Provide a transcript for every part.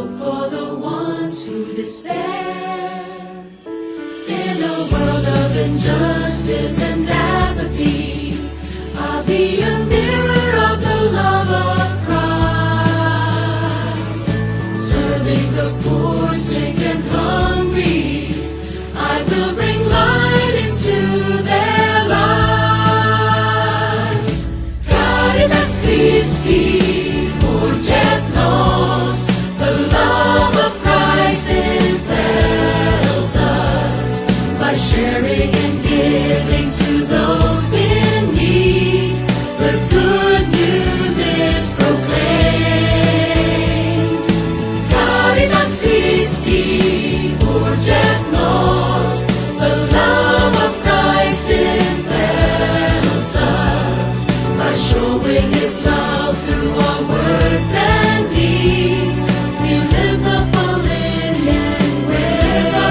hope for the ones who despair. In a world of injustice and apathy, I'll be a mirror of the love of Christ. Serving the poor, sick and hungry, I will bring light into their lives. Caritas Christi, urget-nos, the love of Christ impels us. By sharing and giving to those in need, the good news is proclaimed. Caritas Christi, urget-nos, the love of Christ impels us. By showing His love through our words and deeds, we live the Pauline way. We live the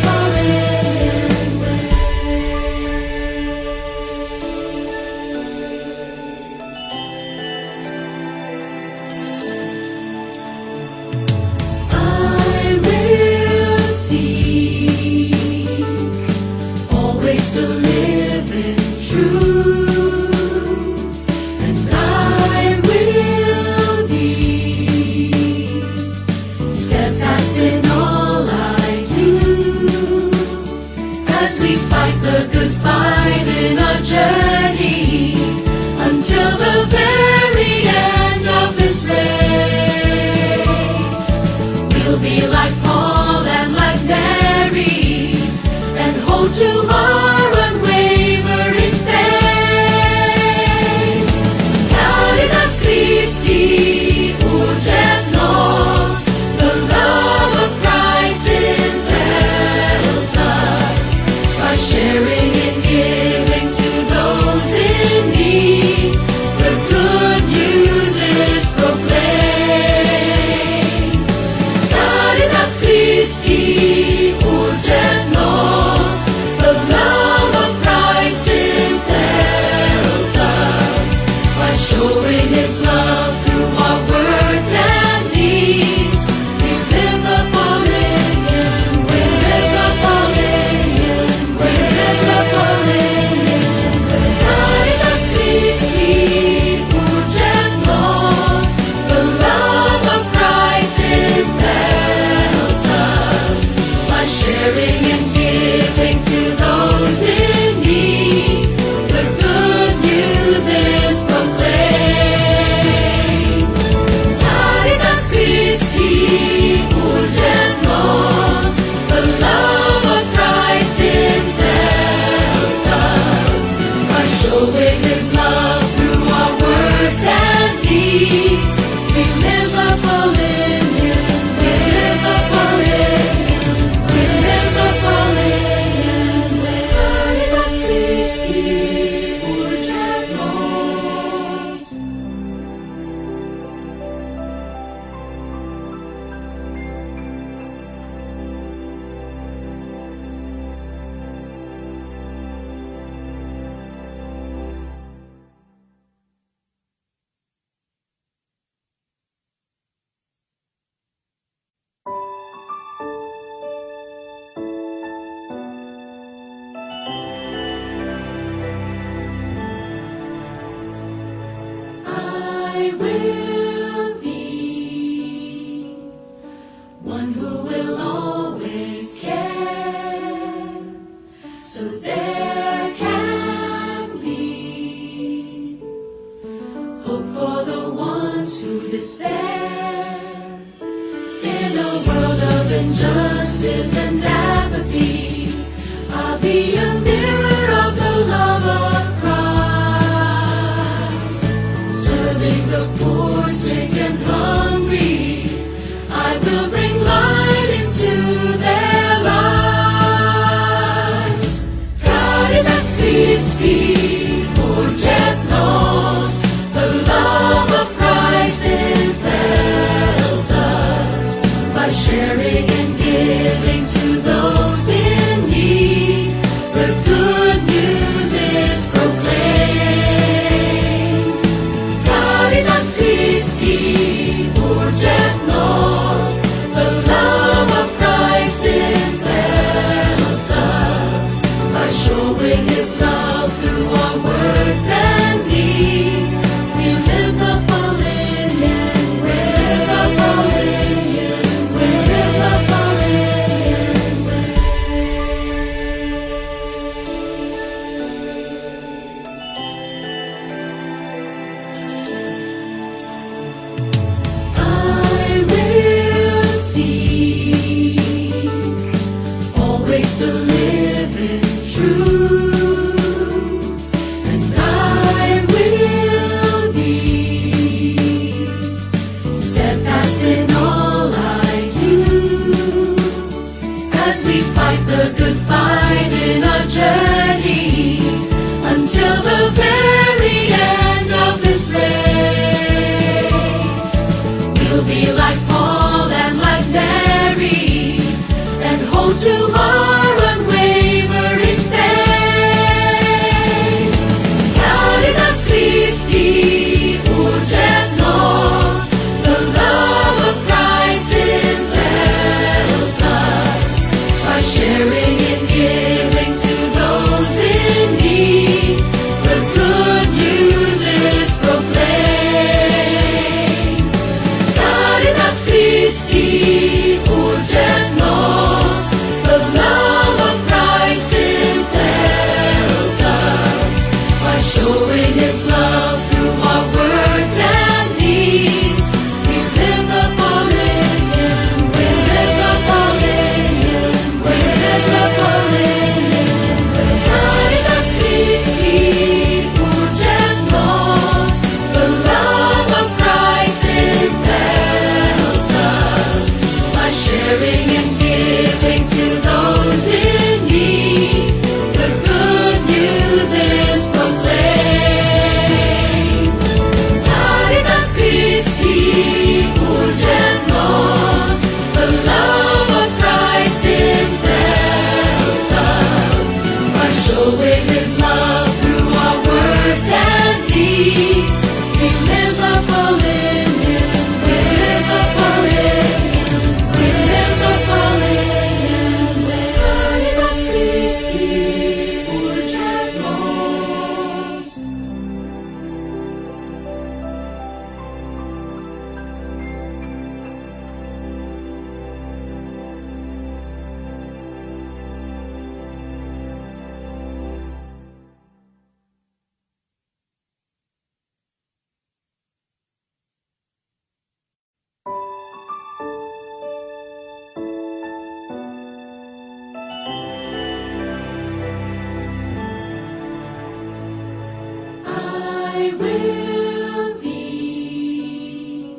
Pauline way. I will seek always to live in truth, and I will be steadfast in all I do, as we fight the good fight in our journey until the very end of this race. We'll be like Paul and like Mary, and hold to our unwavering faith. Caritas Christi, urget-nos, the love of Christ impels us. By sharing and giving to those in need, the good news is proclaimed. Caritas Christi, urget-nos, the love of Christ impels us. By showing His love through our words and deeds, we live the Pauline way. We live the Pauline way. We live the Pauline way. Caritas Christi, urget-nos, the love of Christ impels us. By sharing and giving to those in need, the good news is proclaimed. Caritas Christi, urget-nos, the love of Christ impels us. By showing His love through our words and deeds, we live the Pauline way. We live the Pauline way. We live the Pauline way. Caritas Christi, urget-nos. I will be one who will always care, so there can be hope for the ones who despair. In a world of injustice and apathy, I'll be a mirror of the love of Christ. Serving the poor, sick and hungry, I will bring light into their lives. Caritas Christi, urget-nos, the love of Christ impels us. By sharing and giving to those in need, the good news is proclaimed. Caritas Christi, Christi, urget nos, the love of Christ impels us by showing His love through our words and deeds. We live the Pauline way. We live the Pauline way. I will seek always to live in truth, and I will be steadfast in all I do, as we fight the good fight in our journey until the very end of this race. We'll be like Paul and like Mary, and hold to our unwavering faith. Caritas Christi, urget nos, the love of Christ impels us by sharing and giving to those in need. The good news is proclaimed. Caritas Christi, urget nos, the love of Christ impels us by showing His love through our words and deeds. We live the Pauline way. We live the Pauline way. We live the Pauline way. Caritas Christi, urget nos, the love of Christ impels us by sharing and giving to those in need. The good news is proclaimed. Caritas Christi, urget nos, the love of Christ impels us by showing His love through our words and deeds. We live the Pauline way. We live the Pauline way. We live the Pauline way. Caritas Christi, urget nos. I will be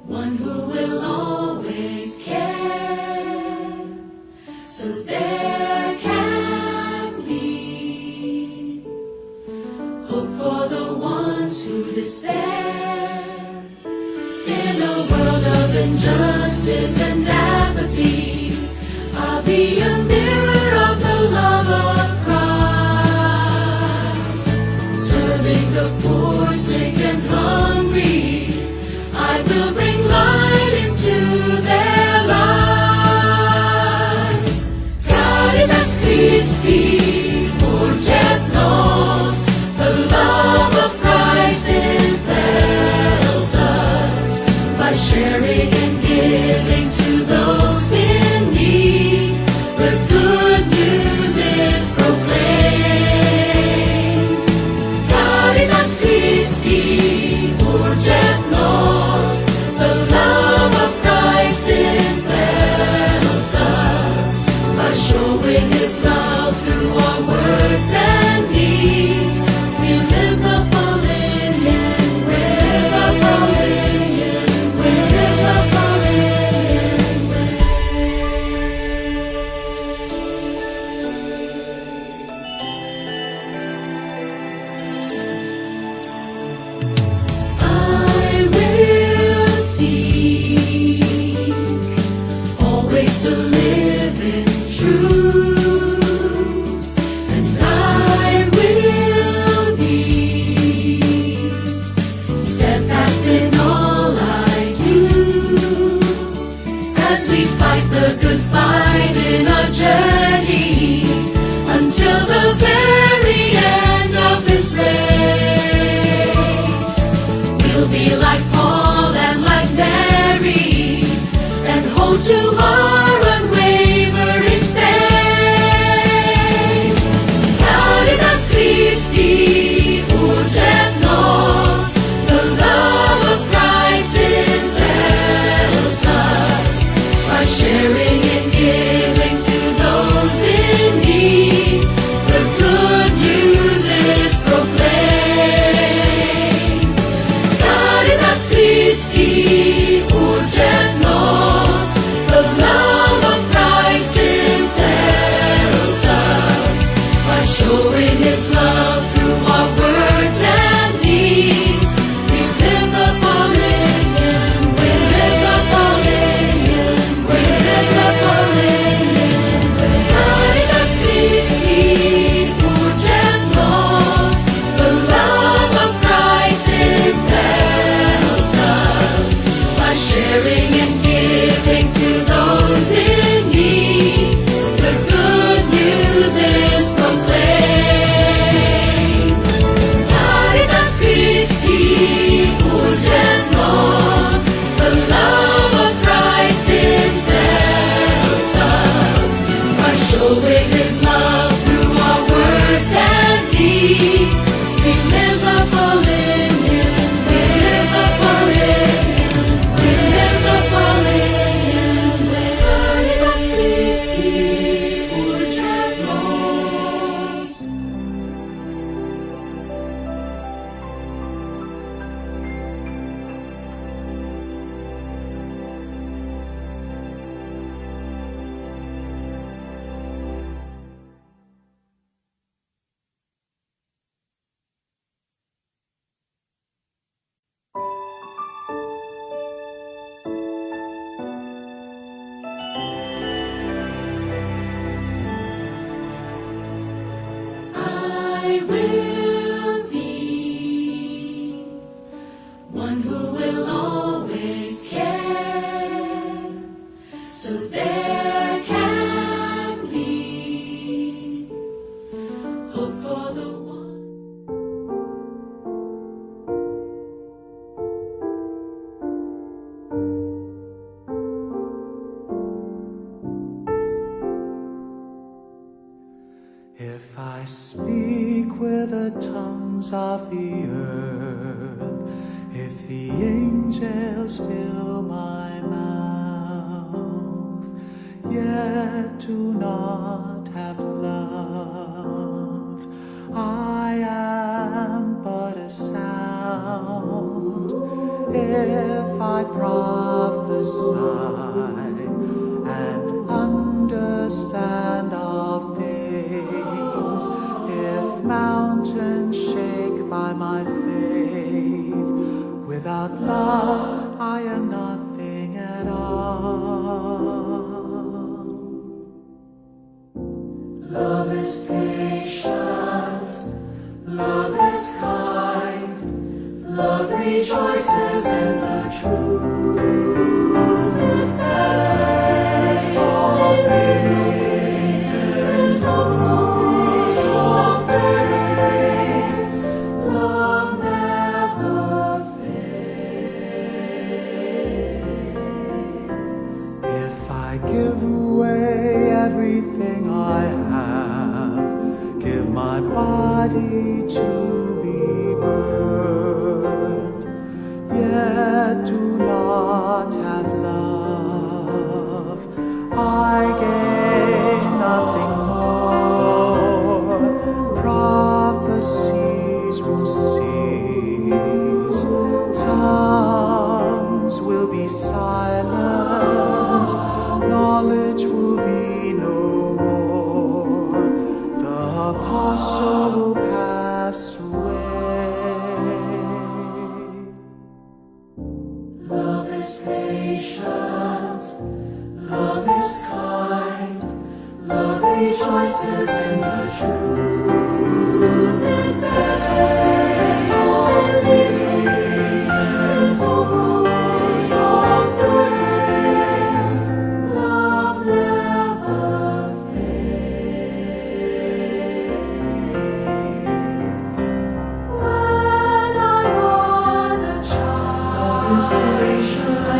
one who will always care, so there can be hope for the ones who despair. In a world of injustice and apathy, I'll be a mirror of the love of Christ, serving the poor, sick, and hungry. I will bring light into their lives. Caritas Christi, urget nos, the love of Christ impels us by sharing and giving to those in need. The fight the good fight in our journey until the very end of this race. We'll be like Paul and like Mary and hold to our unwavering faith. Caritas Christi urget nos, the love of Christ impels us by sharing and giving to those in need. The good news is proclaimed. Caritas Christi urget nos, the love of Christ impels us by showing His love through our words and deeds. We live the Pauline, we live the Pauline, we live the Pauline. Caritas Christi urget nos, the love of Christ impels us by sharing and giving to those in need. The good news is proclaimed. Caritas Christi urget nos, the love of Christ impels us by showing His love through our words and deeds. We live the Pauline, we live the Pauline, we live the Pauline. Caritas Christi urget nos. I will be one who will always care, so there can be hope for the one. If I speak with the tongues of the earth, if the angels fill my mouth, yet do not have love, I am but a sound. If I prophesy and understand all things, if mountains shake by my faith, without love I am nothing at all. Love is patient, love is kind, love rejoices in the truth. As makes all things and hopes all things, love never fails. If I give away everything I have, give my body to be burned, yet do not have love, I gain nothing more. Prophecies will cease, tongues will be silent, knowledge will be no more, the apostle will pass away. Love is patient, love is kind, love rejoices in the truth. As makes all things and hopes all things, love inspiration. I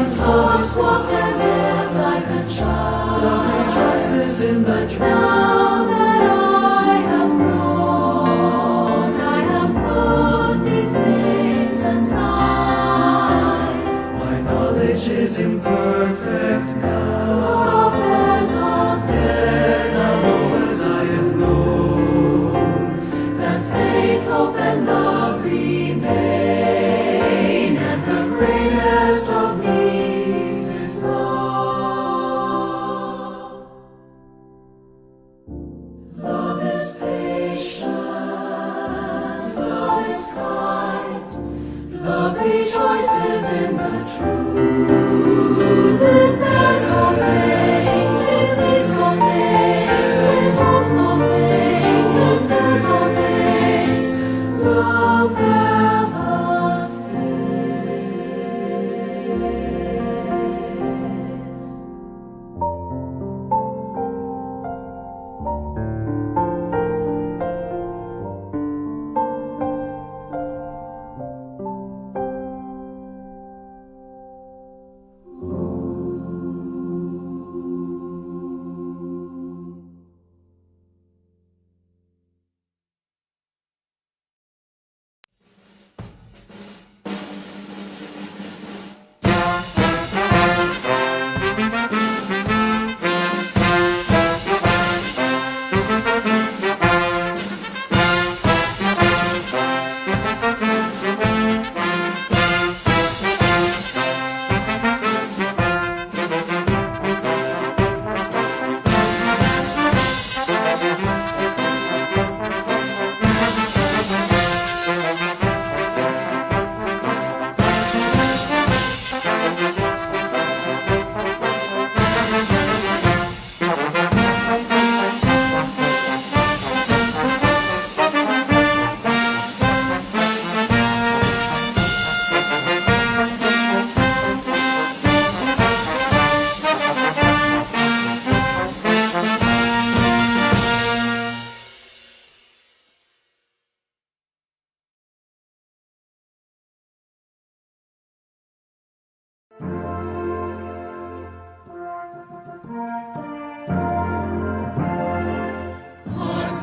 once walked and lived like a child. Love rejoices in the truth. Now that I have grown, I have put these things aside. My knowledge is imperfect now. Then I know as I am known That faith, hope, and love remain, and the greatest of these is love. Love is patient, love is kind, love rejoices in the truth. It bears all things, it thinks all things, it hopes all things, it does all things. Love never fails.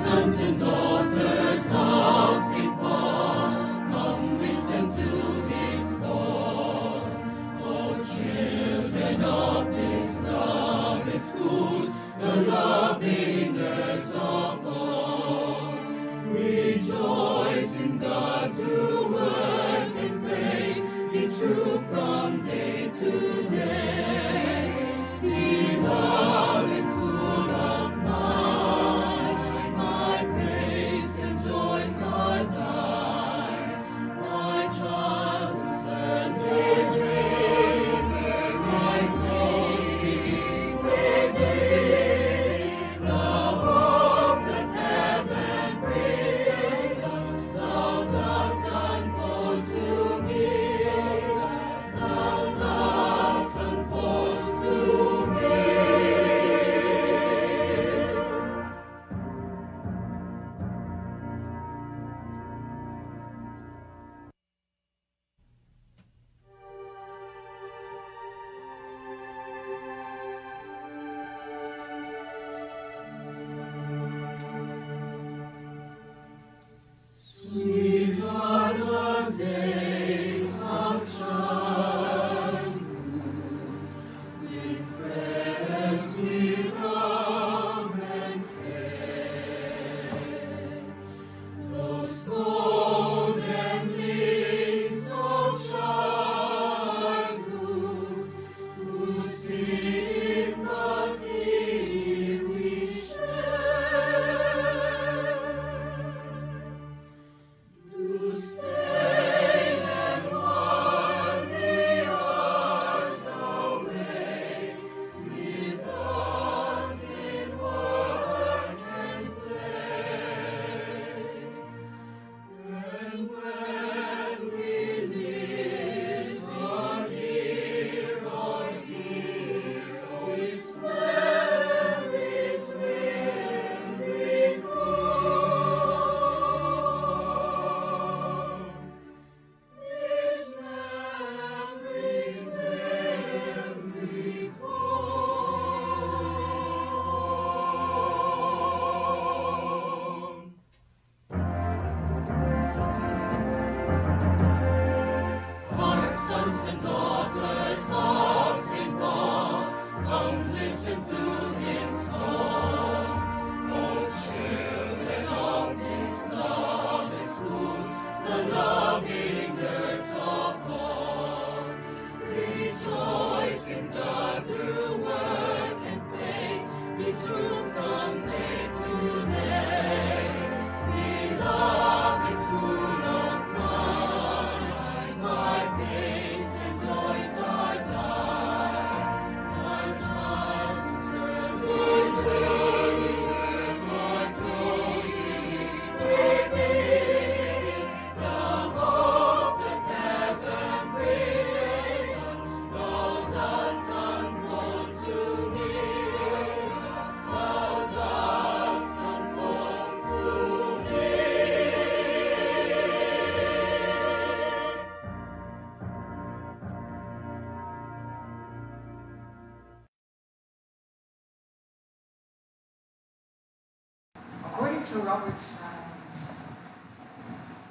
Sons and daughters of St. Paul, come listen to his call. O children of this love, it's good, the lovingest of all. Rejoice in God to work and pray, be true from day to day. Beloved, is full of mine, my praise and joys are thine. My child, whose earthly dreams my close beneath thee, the hope that heaven brings, thou dost unfold to me. Thou dost unfold to me.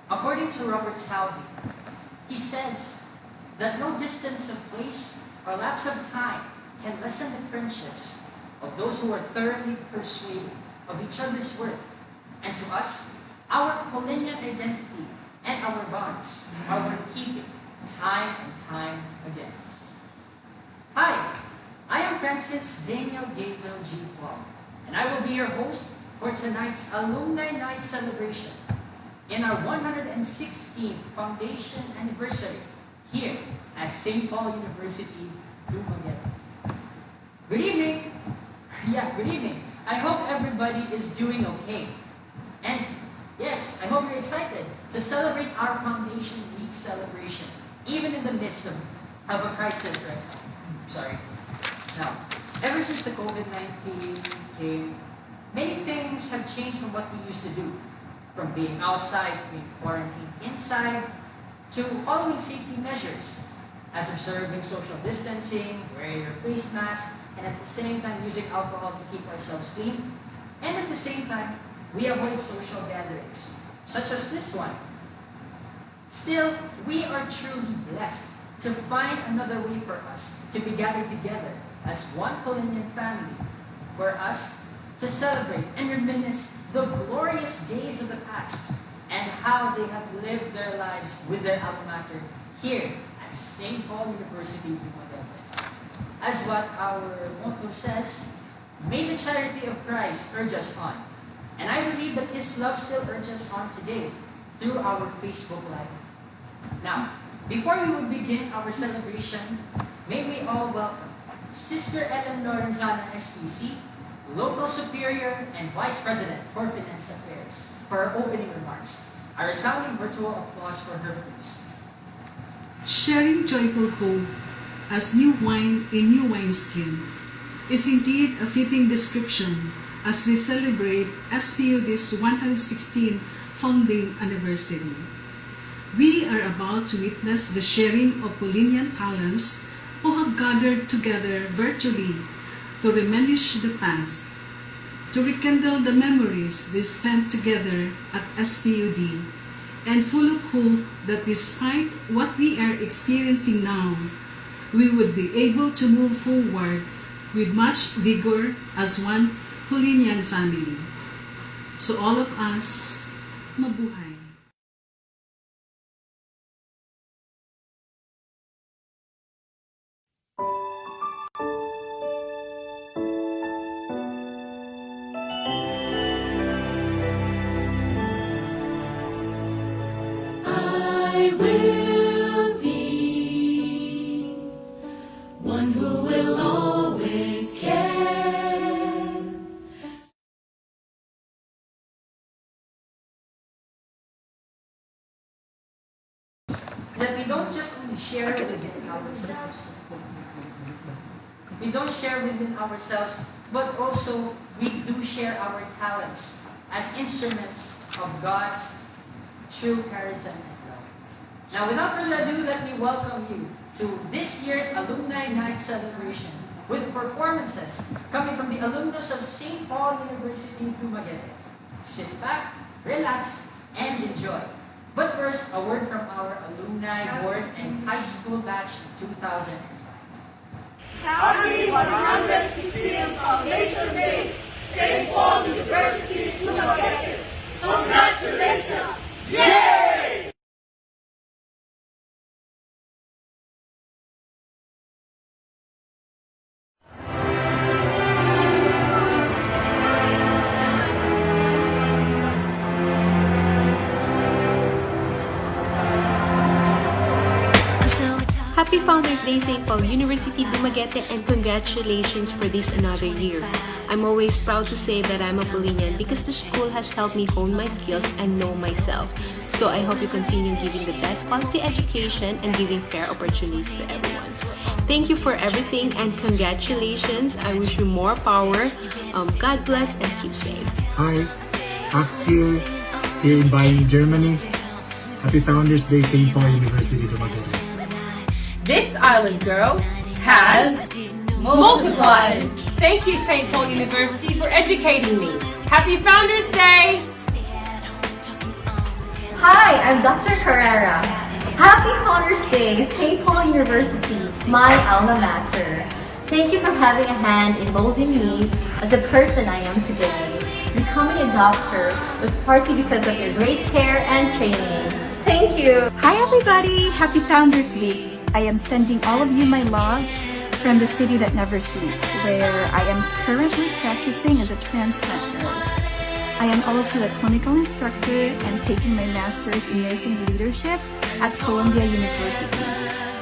according to Robert Salvi, he says that no distance of place or lapse of time can lessen the friendships of those who are thoroughly persuaded of each other's worth. And to us, our Paulinian identity and our bonds are worth keeping time and time again. Hi, I am Francis Daniel Gabriel G. Paul, and I will be your host for tonight's Alumni Night celebration in our 116th foundation anniversary here at St. Paul University, Dumaguete. Good evening! Good evening. I hope everybody is doing okay. And yes, I hope you're excited to celebrate our Foundation Week celebration, even in the midst of a crisis right now. Sorry. Now, ever since the COVID-19 came, many things have changed from what we used to do. From being outside, being quarantined inside, to following safety measures, as observing social distancing, wearing your face mask, and at the same time using alcohol to keep ourselves clean. And at the same time, we avoid social gatherings, such as this one. Still, we are truly blessed to find another way for us to be gathered together as one Paulinian family, for us to celebrate and reminisce the glorious days of the past and how they have lived their lives with their alma mater here at St. Paul University, Dumaguete. As what our motto says, may the charity of Christ urge us on. And I believe that His love still urges us on today through our Facebook Live. Now, before we would begin our celebration, may we all welcome Sister Ellen Lorenzana, SPC, Local Superior and Vice President for Finance Affairs, for her opening remarks. A resounding virtual applause for her, please. Sharing joyful hope as new wine in new wineskin is indeed a fitting description as we celebrate SPUD's 116th founding anniversary. We are about to witness the sharing of Paulinian talents who have gathered together virtually to reminisce the past, to rekindle the memories they spent together at SPUD, and full of hope that despite what we are experiencing now, we would be able to move forward with much vigor as one Paulinian family. So all of us, mabuhay. I will be one who will always care. That we don't just only share within ourselves. We don't share within ourselves, but also we do share our talents as instruments of God's true charism and love. Now, without further ado, let me welcome you to this year's Alumni Night celebration with performances coming from the alumnus of St. Paul University, Dumaguete. Sit back, relax, and enjoy. But first, a word from our Alumni Board and High School Batch 2005. Happy 116th Foundation Day, St. Paul University, Dumaguete. Congratulations! Yay! Happy Founders Day, St. Paul University, Dumaguete, and congratulations for this another year. I'm always proud to say that I'm a Paulinian because the school has helped me hone my skills and know myself. So I hope you continue giving the best quality education and giving fair opportunities to everyone. Thank you for everything and congratulations. I wish you more power. God bless and keep safe. Hi, Ax here in Bayern, Germany. Happy Founders Day, St. Paul University, Dumaguete. This island girl has multiplied. Thank you, St. Paul University, for educating me. Happy Founders Day! Hi, I'm Dr. Herrera. Happy Founders Day, St. Paul University, my alma mater. Thank you for having a hand in molding me as the person I am today. Becoming a doctor was partly because of your great care and training. Thank you. Hi everybody! Happy Founders Week! I am sending all of you my love from the city that never sleeps, where I am currently practicing as a transplant nurse. I am also a clinical instructor and taking my master's in nursing leadership at Columbia University.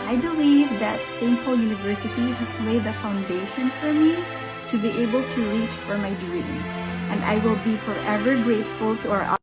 I believe that St. Paul University has laid the foundation for me to be able to reach for my dreams, and I will be forever grateful to our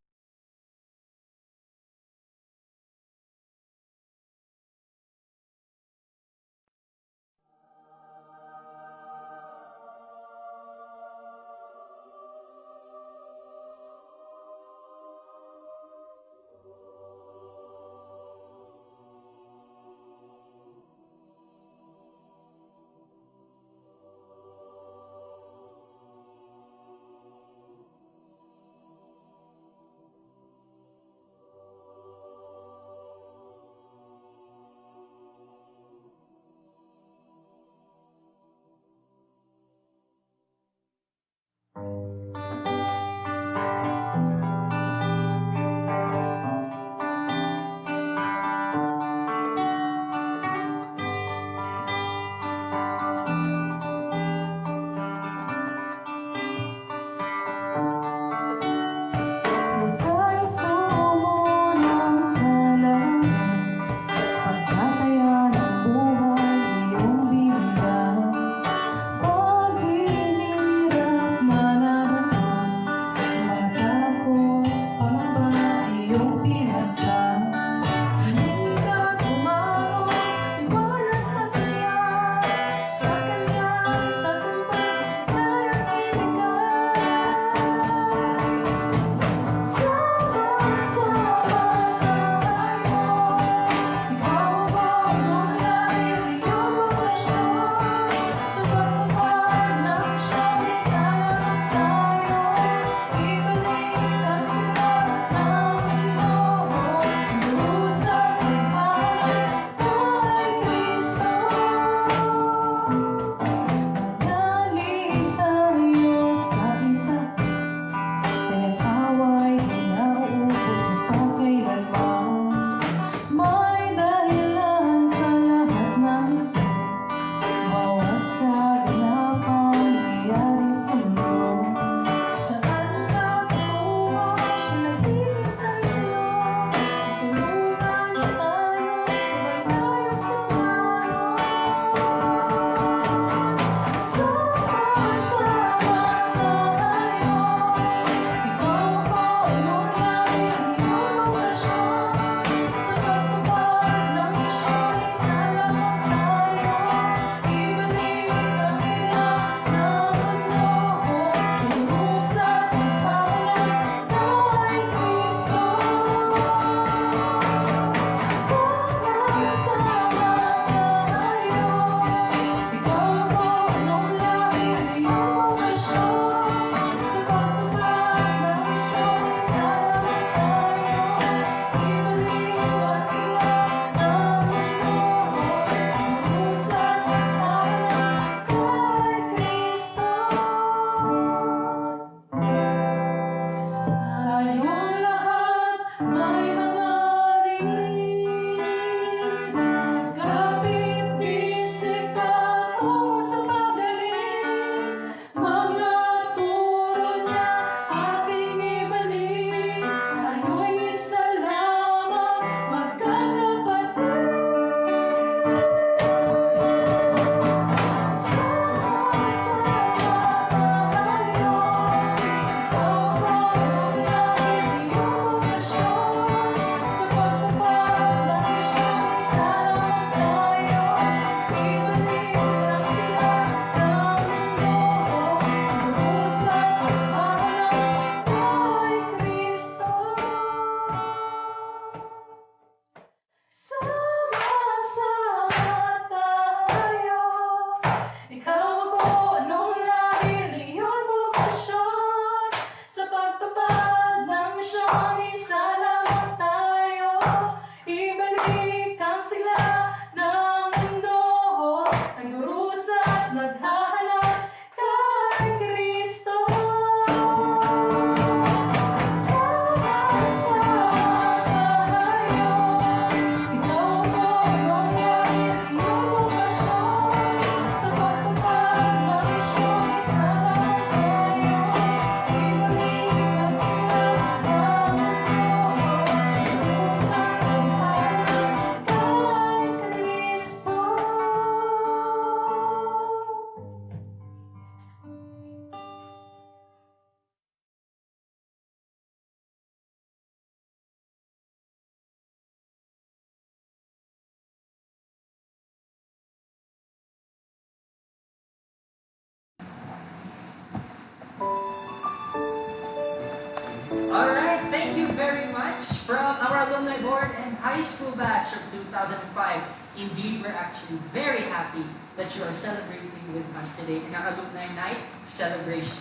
from our alumni board and high school batch of 2005. Indeed, we're actually very happy that you are celebrating with us today in our Alumni Night celebration.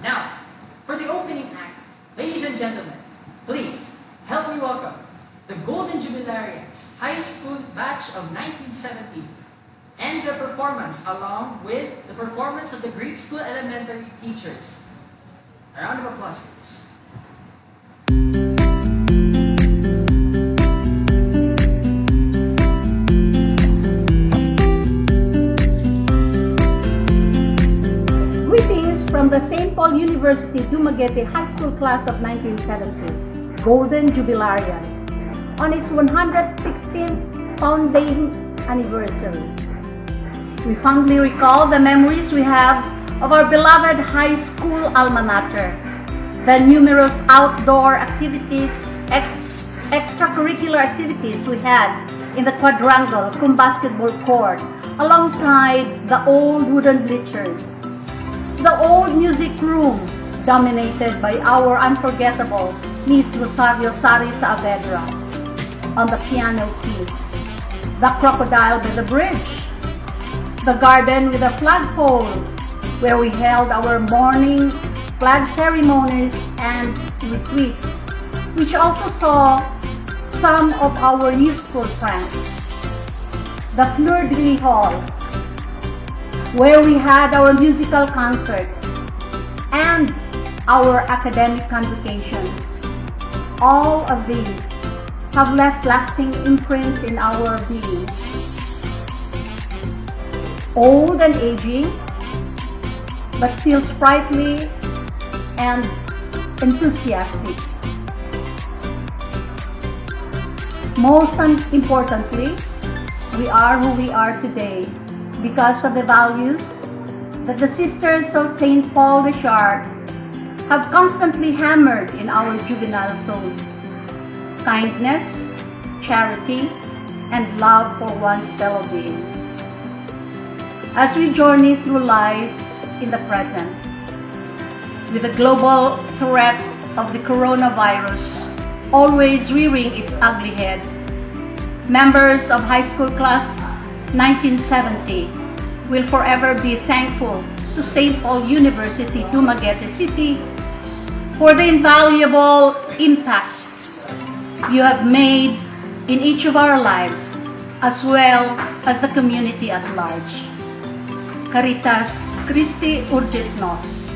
Now, for the opening act, ladies and gentlemen, please help me welcome the Golden Jubilarians, high school batch of 1970, and their performance along with the performance of the grade school elementary teachers. A round of applause, please. Greetings from the St. Paul University Dumaguete High School class of 1970, Golden Jubilarians, on its 116th founding anniversary. We fondly recall the memories we have of our beloved high school alma mater, the numerous outdoor activities, extracurricular activities we had in the quadrangle cum basketball court alongside the old wooden bleachers, the old music room dominated by our unforgettable Miss Rosario Sari Saavedra on the piano keys, the crocodile by the bridge, the garden with a flagpole where we held our morning flag ceremonies and retreats, which also saw some of our youthful friends, the Fleur de Lis Hall, where we had our musical concerts and our academic convocations. All of these have left lasting imprints in our being. Old and aging, but still sprightly and enthusiastic. Most importantly, we are who we are today because of the values that the Sisters of St. Paul de Chartres have constantly hammered in our juvenile souls: kindness, charity, and love for one's fellow beings. As we journey through life in the present, with the global threat of the coronavirus always rearing its ugly head, members of high school class 1970 will forever be thankful to St. Paul University, Dumaguete City for the invaluable impact you have made in each of our lives, as well as the community at large. Caritas Christi Urget Nos.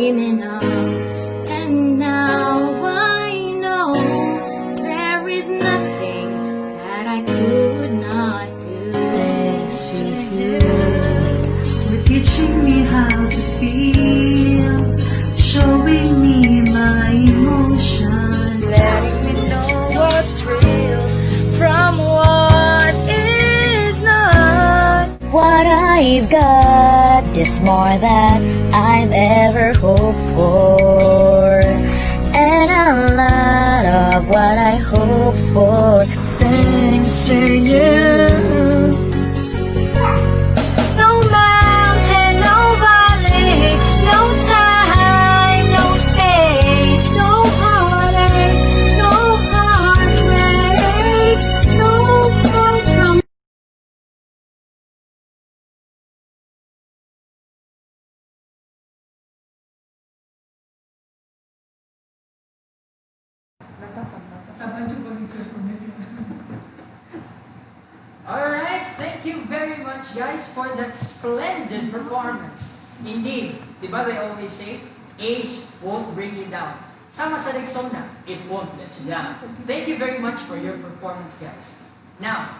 dreaming of. And now I know there is nothing that I could not do. Thanks to you. You're teaching me how to feel, showing me my emotions, Letting me know what's real from what is not. What I've got is more than I've ever hoped for, and a lot of what I hope for. Thanks to you. No mountain, no valley, no time, no space, no heartache, no heartbreak, no heart from. Alright, thank you very much guys for that splendid performance. Indeed, di ba they always say, age won't bring you down. Sama sa Rexona, it won't let you down. Thank you very much for your performance guys. Now,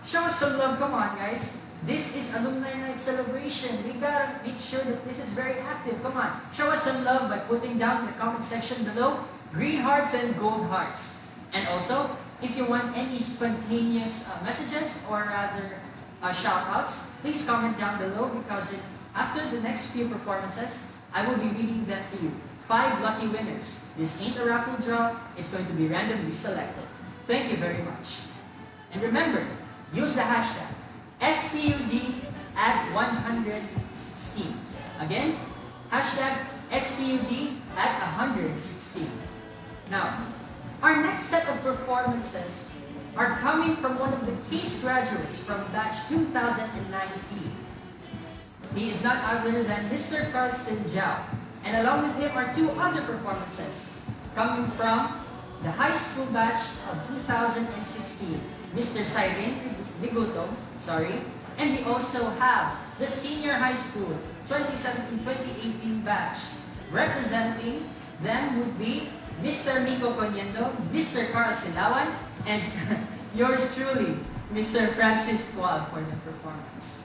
show us some love, come on guys. This is Alumni Night celebration. We gotta make sure that this is very active. Come on, show us some love by putting down in the comment section below green hearts and gold hearts. And also, if you want any spontaneous messages or rather shout-outs, please comment down below because after the next few performances, I will be reading them to you. 5 lucky winners. This ain't a raffle draw, it's going to be randomly selected. Thank you very much. And remember, use the hashtag SPUD at 116. Again, hashtag SPUD at 116. Now, our next set of performances are coming from one of the case graduates from batch 2019. He is none other than Mr. Carlston Jiao, and along with him are 2 other performances coming from the high school batch of 2016, Mr. Siren Ligutom, and we also have the senior high school 2017-2018 batch. Representing them would be Mr. Nico Conyendo, Mr. Carl Silawan, and yours truly, Mr. Francis Tual for the performance.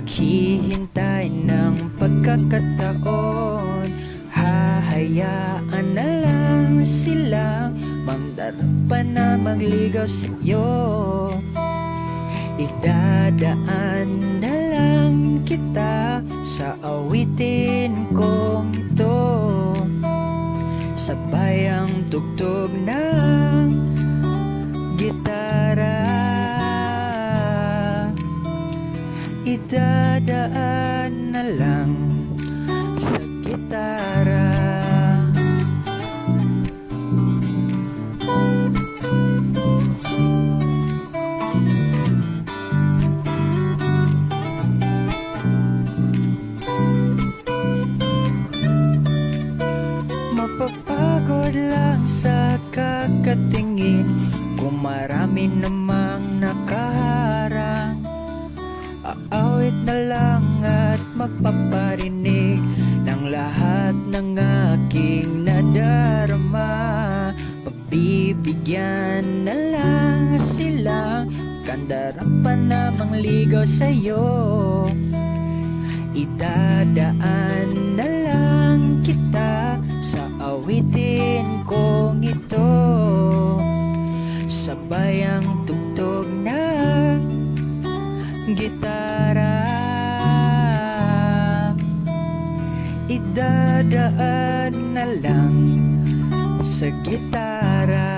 naghihintay ng pagkakataon. Hahayaan na lang silang mamdarapan na magligaw sa'yo. Idadaan na lang kita sa awitin kong ito, sabay ang tugtog ng gitara. Idadaan na lang sa gitara. Mapapagod lang sa kakatingin kung marami namang nakaharang. Aawit na lang at magpaparinig ng lahat ng aking nadarama. Pagbibigyan na lang sila, kandarapan na mangligaw sa'yo. Idadaan na lang kita sa awitin kong ito, sabay ang tugtog ng gitara. Idadaan na lang sa gitara.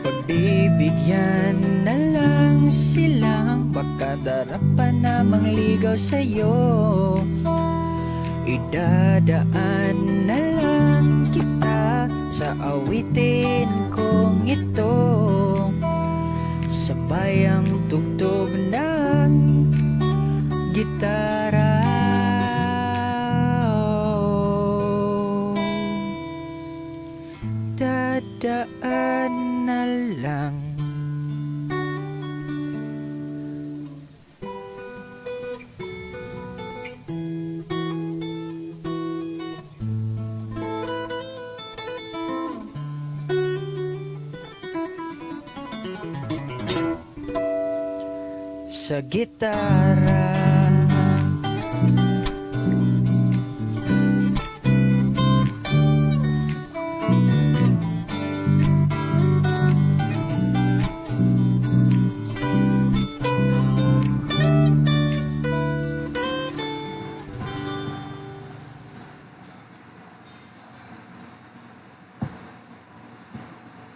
Pagbibigyan na lang silang makadarapan na mangligaw sa'yo. Idadaan na lang kita sa awitin kong ito, sabay ang tugtog ng gitara. Dadaan na lang. Sa gitara.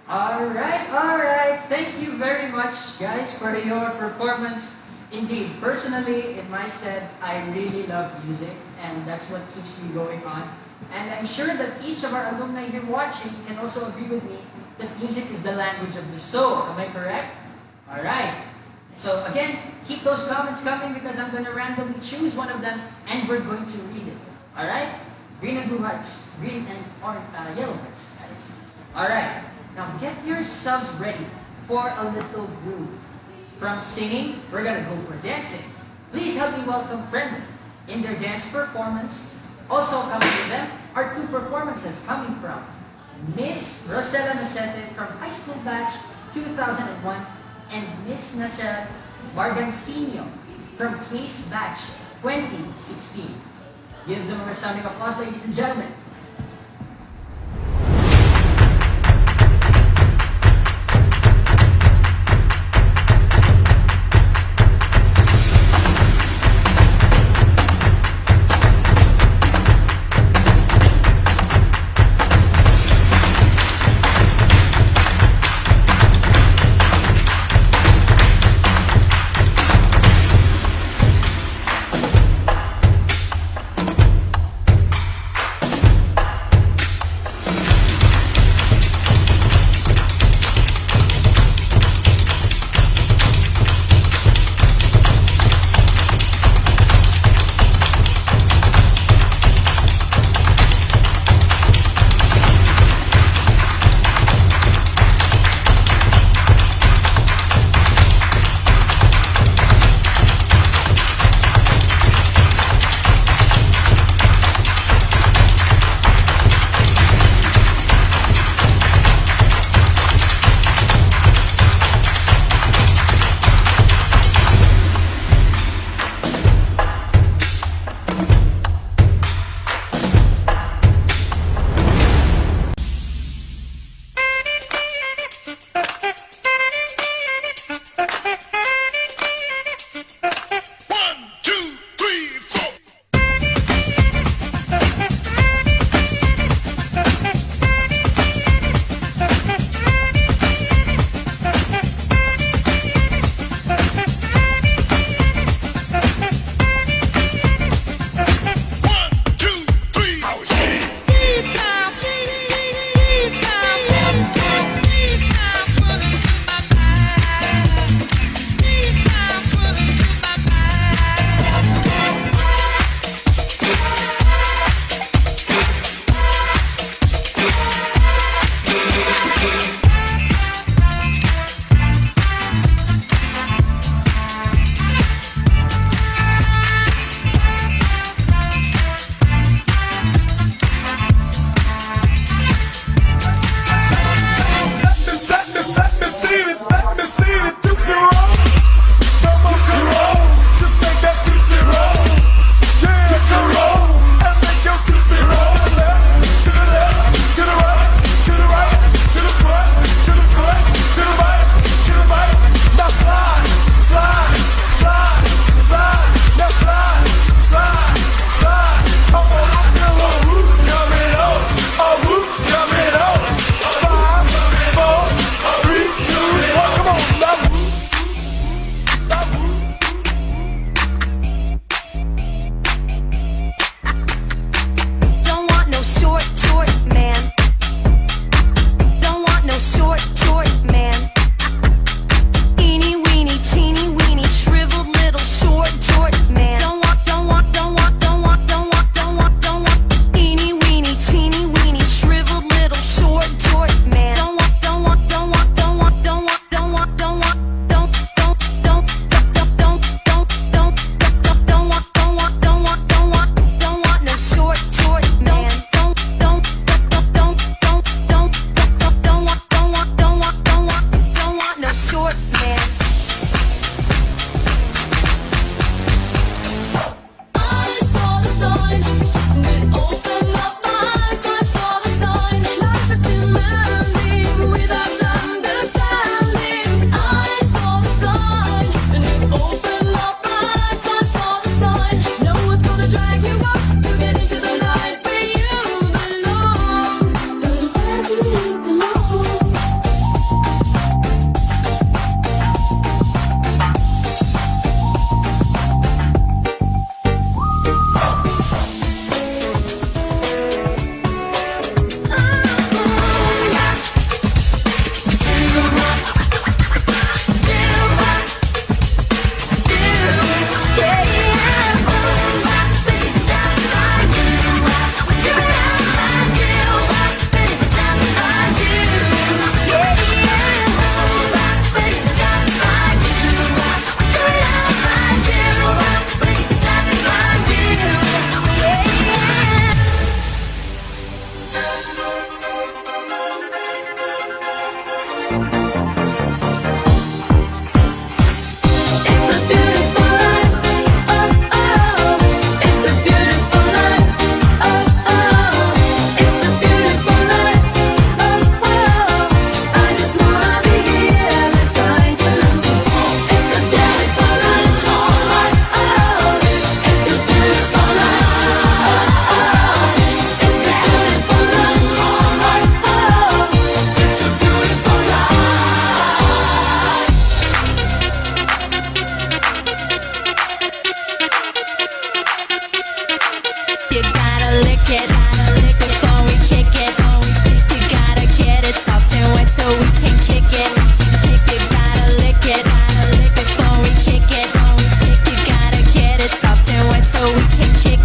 Alright. Thank you very much, guys, for your performance. Indeed, personally, in my stead, I really love music, and that's what keeps me going on. And I'm sure that each of our alumni here watching can also agree with me that music is the language of the soul. Am I correct? Alright. So again, keep those comments coming because I'm going to randomly choose one of them and we're going to read it. Alright? Green and blue hearts. Green and yellow hearts. Alright. Now get yourselves ready for a little groove. From singing, we're going to go for dancing. Please help me welcome Brendan in their dance performance. Also coming with them are two performances coming from Miss Rosella Nocete from High School Batch 2001 and Miss Nasha Margancino from Case Batch 2016. Give them a resounding applause, ladies and gentlemen.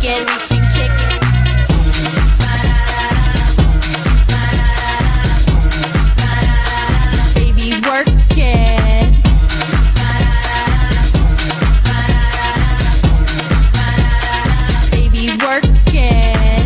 chicken, reaching chicken. Baby, work it. Baby, work it.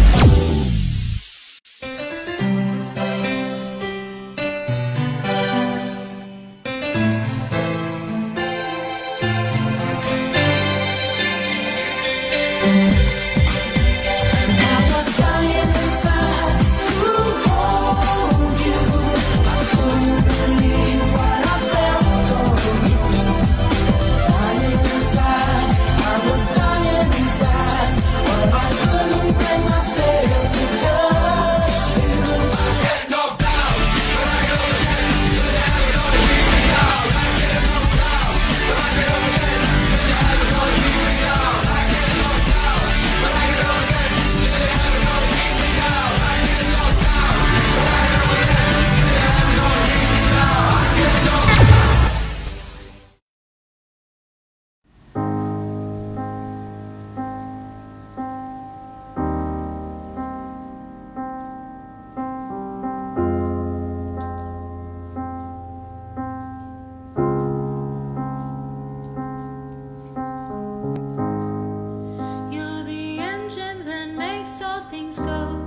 You're the engine that makes all things go,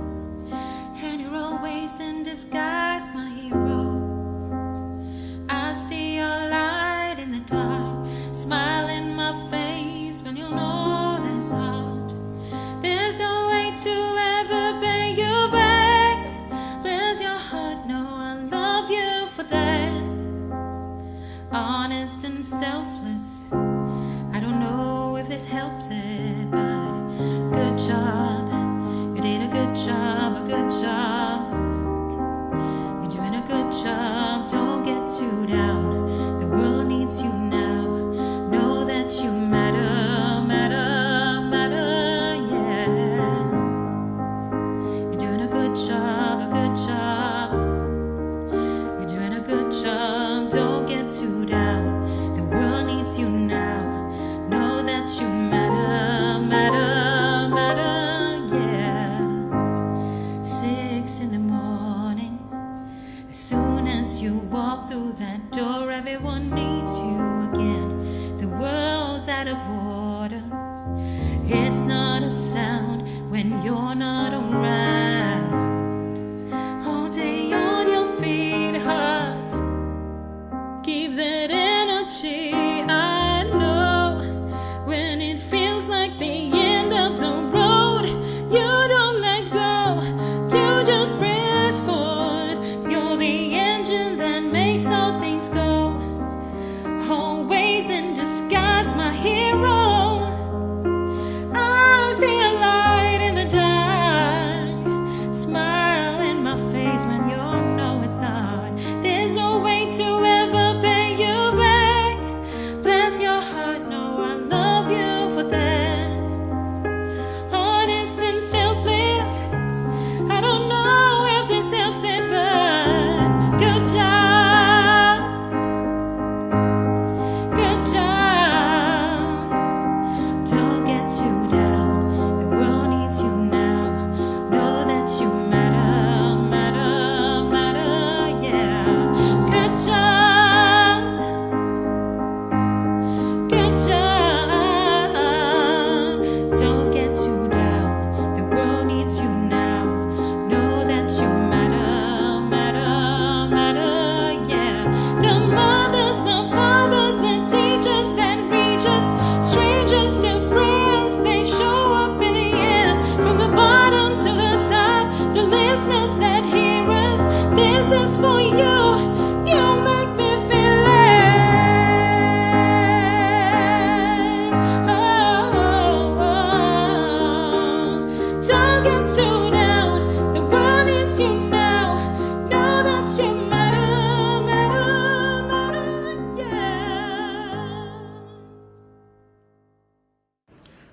and you're always in disguise, my hero. I see your light in the dark, smile in my face when you know that it's hard. There's no way to ever pay you back. Bless your heart, no, I love you for that. Honest and selfless, I don't know if this helps it, but good job. You did a good job, a good job. You're doing a good job, don't get too down. The world needs you now. Know that you matter, matter, matter, yeah. You're doing a good job, a good job. You're doing a good job, don't get too down. The world needs you now. Know that you matter, matter, matter, yeah. 6 in the morning, as soon as you walk through that door, everyone needs you again. The world's out of order. It's not a sound when you're not around. All day on your feet, heart. Keep that energy. I know when it feels like the end of the road, you don't let go. You just press forward. You're the engine that makes all things go. Always in disguise, my hero. I see a light in the dark. Smile in my face when you know it's hard. There's no way to ever pay you back. Bless your heart, no, I love you for that. Honest and selfless, I don't know if this helps it, but good job. Good job. Don't get too down. The world needs you now. Know that you matter, matter, matter, yeah. Good job. Good job. Don't get too down. The world needs you now. Know that you matter, matter, matter, yeah. The mothers, the fathers that teach us, that reach us, strangers to friends, they show up in the end. From the bottom to the top, the listeners that hear us, this is for you. You make me feel less. Oh, don't get too down. The world needs you now. Know that you matter, matter, matter, yeah.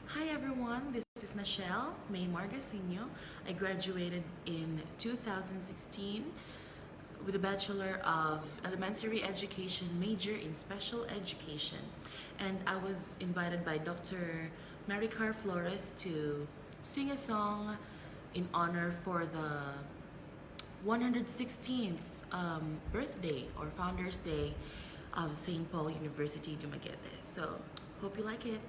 Hi everyone, this is Michelle May Margasino. I graduated in 2016 with a Bachelor of Elementary Education major in Special Education. And I was invited by Dr. Maricar Flores to sing a song in honor for the 116th birthday or Founders Day of St. Paul University, Dumaguete. So, hope you like it.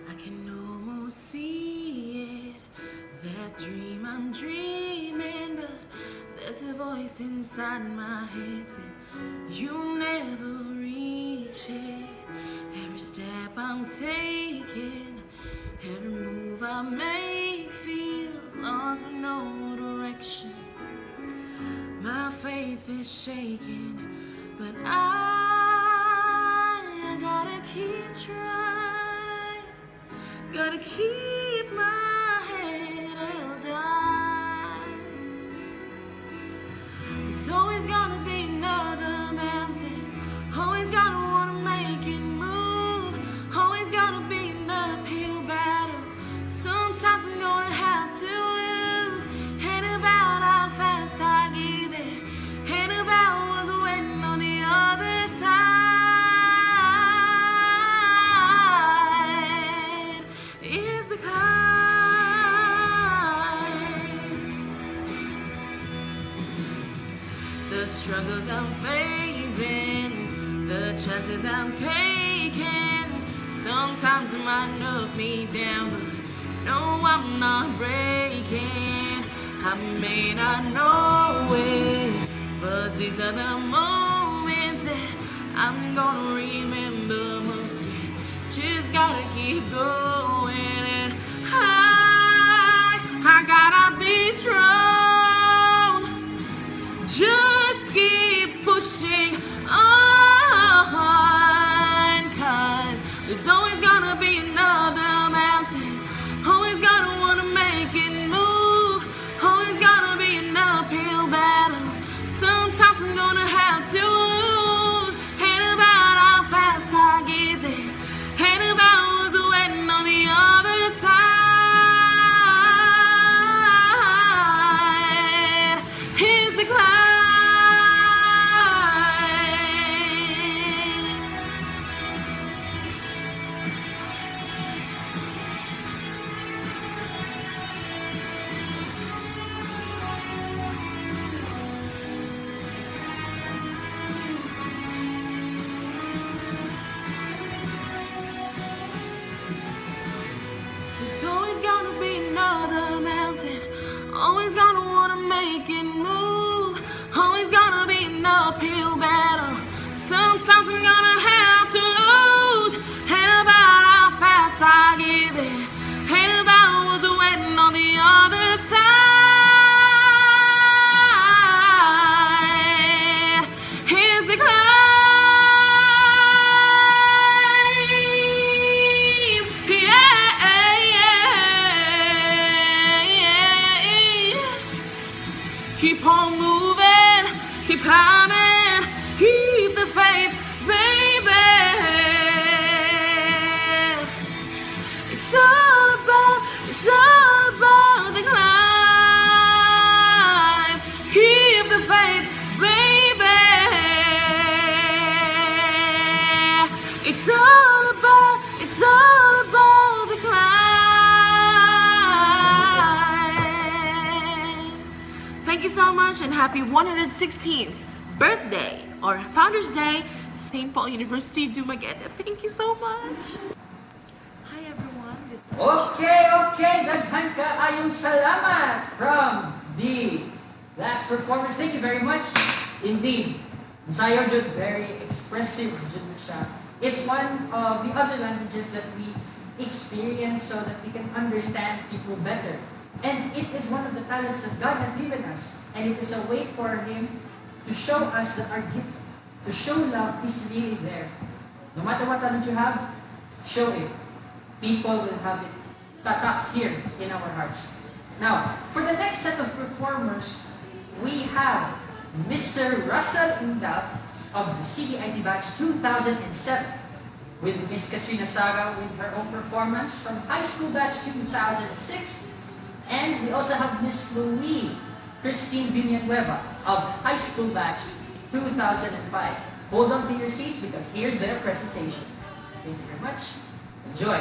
I can almost see it, that dream I'm dreaming, but there's a voice inside my head saying, you'll never reach it. Every step I'm taking, every move I make feels lost with no direction. My faith is shaking, but I gotta keep trying. Gotta keep my head held high. There's always gonna be another mountain. Always gonna wanna make it move. Always gonna be an uphill battle. Sometimes I'm gonna have to lose. Ain't about how fast I get there. Ain't about what's waiting on the other side. Is the climb. The struggles I'm facing, the chances I'm taking, sometimes it might knock me down, but no, I'm not breaking. I may not know it, but these are the moments that I'm gonna remember most. Yeah, just gotta keep going, and I gotta be strong. Just keep pushing on, 'cause there's always gonna be another mountain. Always gonna wanna make it move. Always gonna be an uphill battle. Sometimes I'm gonna have to lose. Ain't about how fast I get there. Ain't about what's waiting on the other side. Here's the climb. There's always gonna be another mountain. Always gonna wanna make it move. Always gonna be an uphill battle. Sometimes I'm gonna have to lose. Ain't about how fast I get there. Ain't about what's waiting on the other side. Here's the climb. Keep on moving, keep climbing, keep the faith, baby. It's all about the climb. Keep the faith, baby. It's all about the climb. Thank you so much and happy 116th birthday or Founders Day, St. Paul University, Dumaguete. Thank you so much. Hi everyone. This is Okay, daghan ka ayong salamat from the last performers. Thank you very much. Indeed, Masayo Jud, very expressive Jud na siya. It's one of the other languages that we experience so that we can understand people better. And it is one of the talents that God has given us. And it is a way for Him to show us that our gift, to show love, is really there. No matter what talent you have, show it. People will have it tatak here in our hearts. Now, for the next set of performers, we have Mr. Russell Indap of the CBIT Batch 2007 with Miss Katrina Saga with her own performance from High School Batch 2006. And we also have Miss Louie Christine Villanueva of high school batch 2005. Hold on to your seats because here's their presentation. Thank you very much. Enjoy.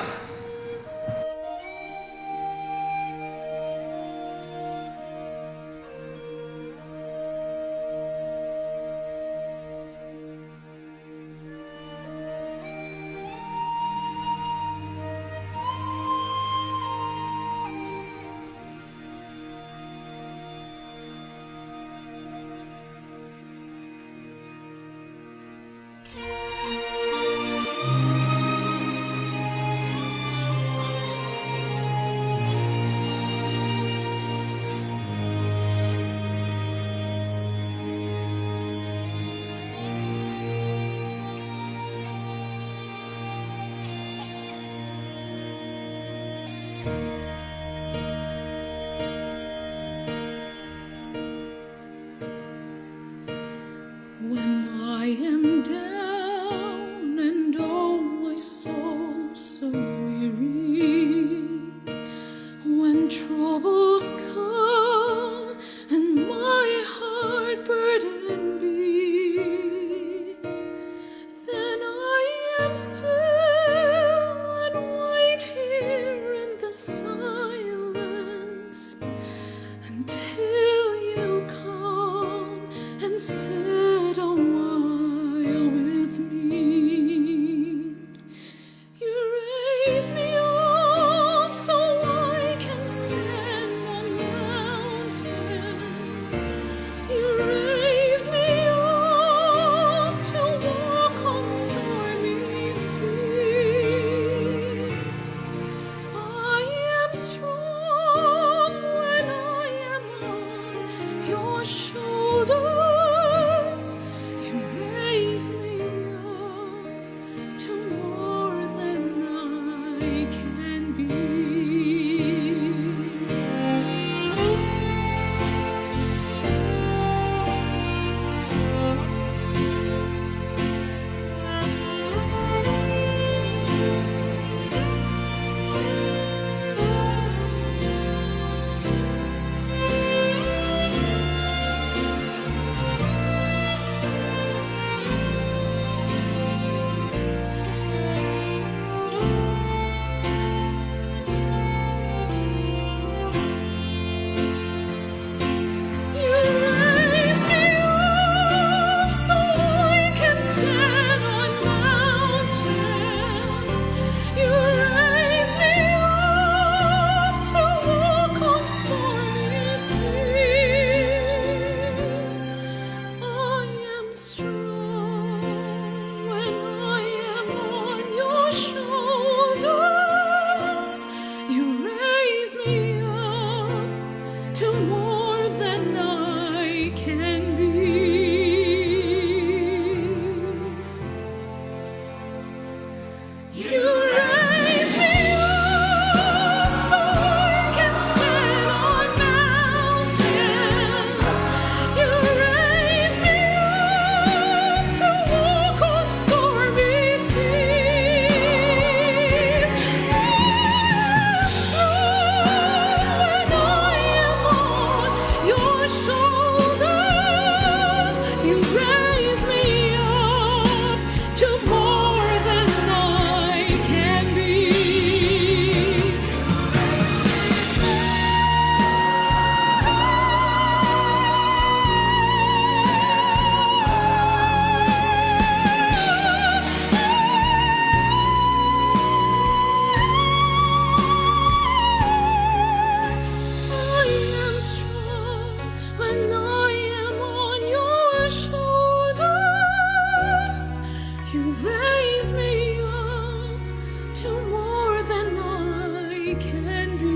When I am down and oh my soul so weary, when troubles come and my heart burden be, then I am still and wait here in the silence until you come and sit a while with me. You raise me up so I can stand on mountains. You raise me up to walk on stormy seas. I am strong when I am on your shoulders. You raise me up to more than I can be. You raise me up so I can stand on mountains. You raise me up to walk on stormy seas. I am strong when I am on your shoulders. You raise me up to more than I can be. You raise me up so I can stand on mountains. You raise me up to walk on stormy seas. When I am on your shoulders, you raise me up to more than I can be. I am strong when I am on your shoulders. You raise me up to more than I can be.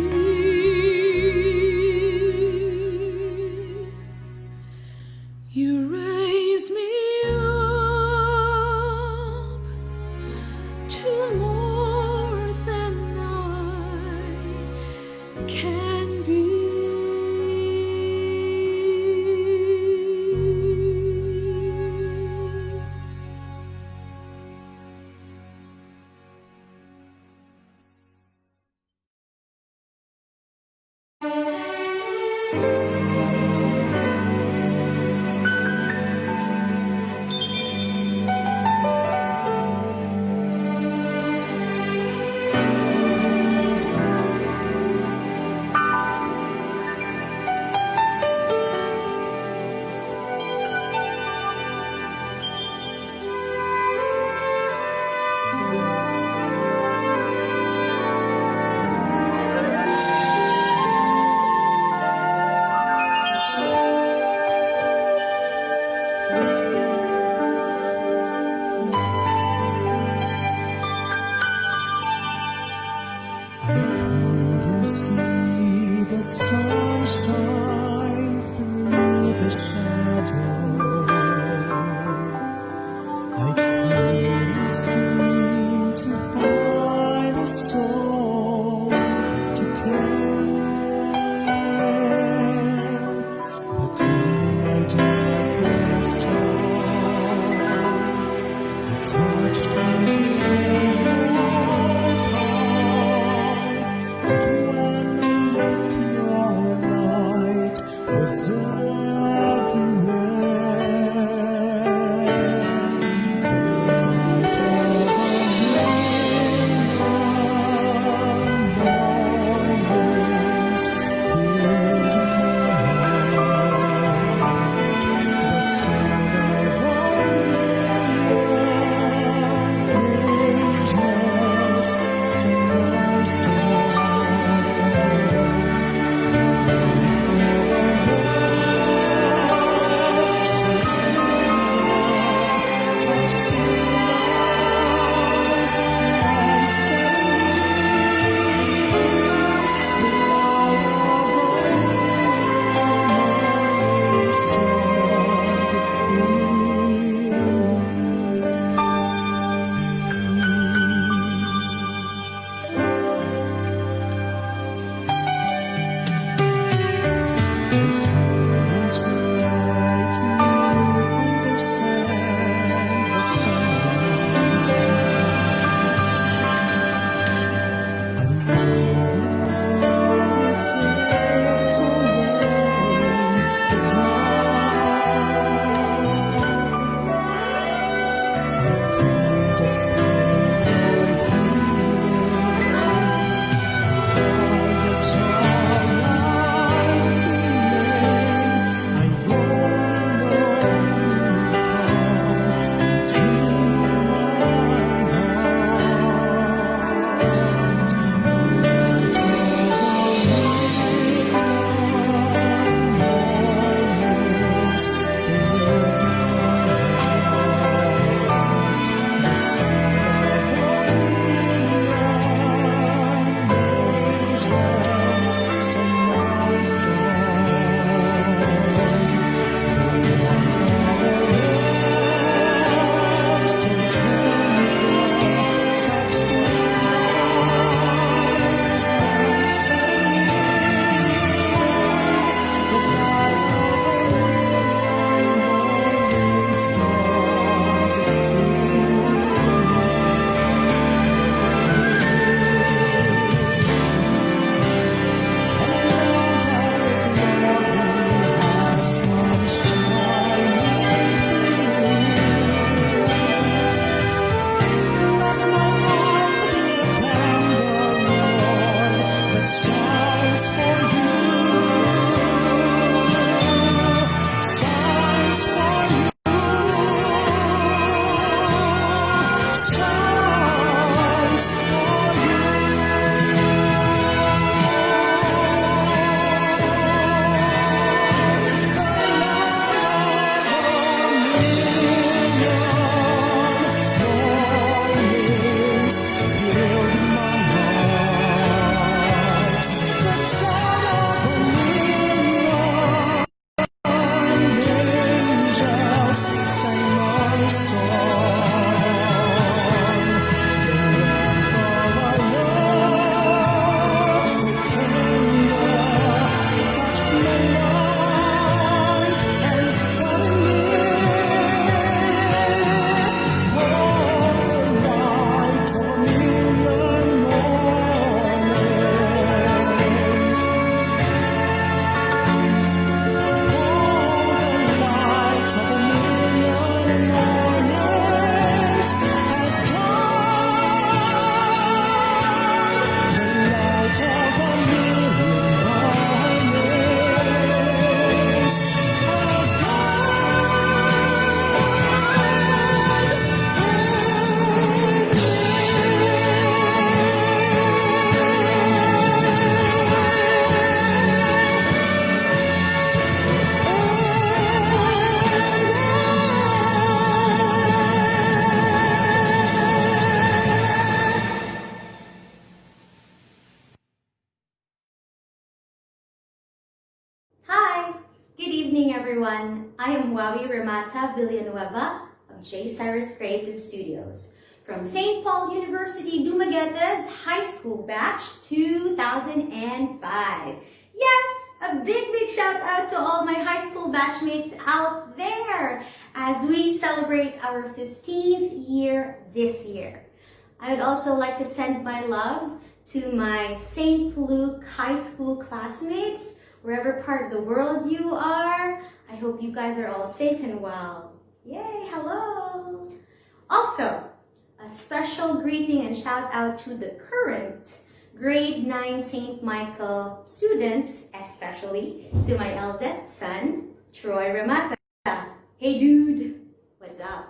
You raise me up to more than I can be. everyone. I am Wawi Ramata Villanueva of J. Cyrus Creative Studios from St. Paul University Dumaguete's High School Batch 2005. Yes, a big shout out to all my high school batchmates out there as we celebrate our 15th year this year. I would also like to send my love to my St. Luke High School classmates Wherever part of the world you are, I hope you guys are all safe and well. Yay, hello! Also, a special greeting and shout out to the current grade 9 St. Michael students, especially to my eldest son, Troy Ramata. Hey dude, what's up?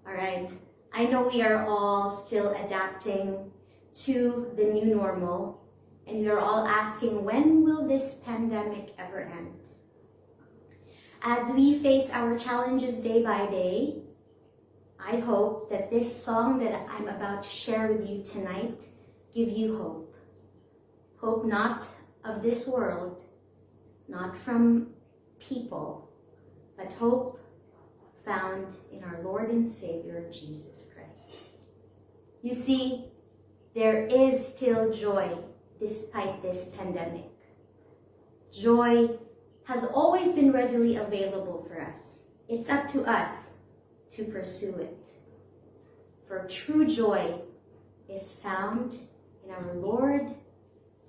All right, I know we are all still adapting to the new normal, and we are all asking, when will this pandemic ever end? As we face our challenges day by day, I hope that this song that I'm about to share with you tonight give you hope. Hope not of this world, not from people, but hope found in our Lord and Savior, Jesus Christ. You see, there is still joy despite this pandemic. Joy has always been readily available for us. It's up to us to pursue it. For true joy is found in our Lord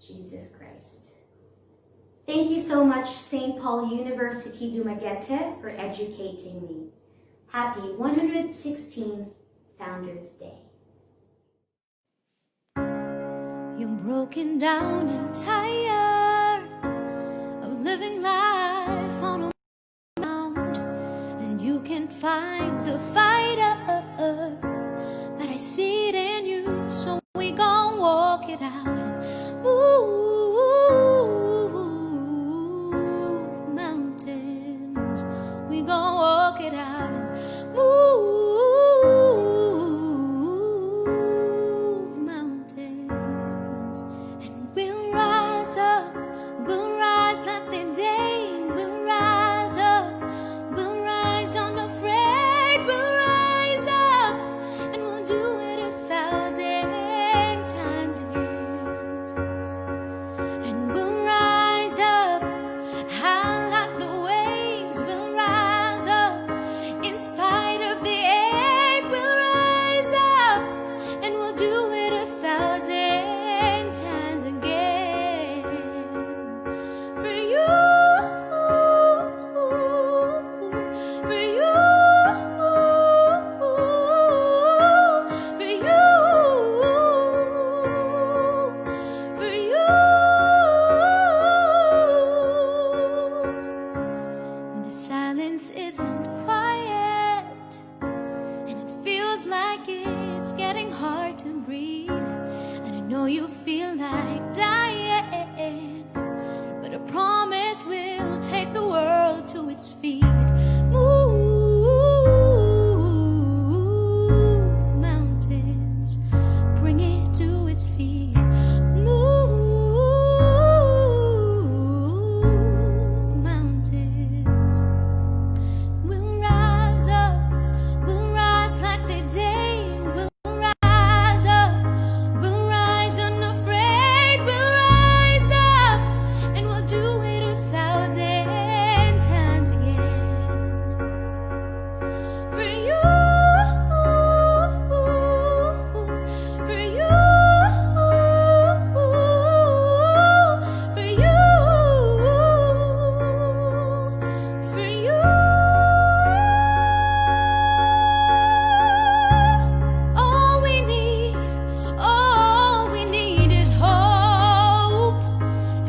Jesus Christ. Thank you so much, St. Paul University, Dumaguete, for educating me. Happy 116th Founders Day. You're broken down and tired of living life on a mound, and you can't find the fighter, but I see it in you, so we gon' walk it out and move mountains. We gon' walk it out and move mountains. And we'll rise up, we'll rise like the day. We'll rise up, we'll rise unafraid. We'll rise up, and we'll do it 1,000 times again. And we'll rise up high like the waves. We'll rise up in spite of the ache. We'll rise up, and we'll do it 1,000 times again. For you, for you, for you, for you. When the silence isn't quiet and it feels like it's getting hard to breathe, and I know you feel like dying, but I promise we'll take the world to its feet. Move mountains, bring it to its feet. Move mountains. We'll rise up, we'll rise like the day. We'll rise up, we'll rise unafraid. We'll rise up, and we'll do it 1,000 times again. For you, for you, for you, for you. All we need is hope,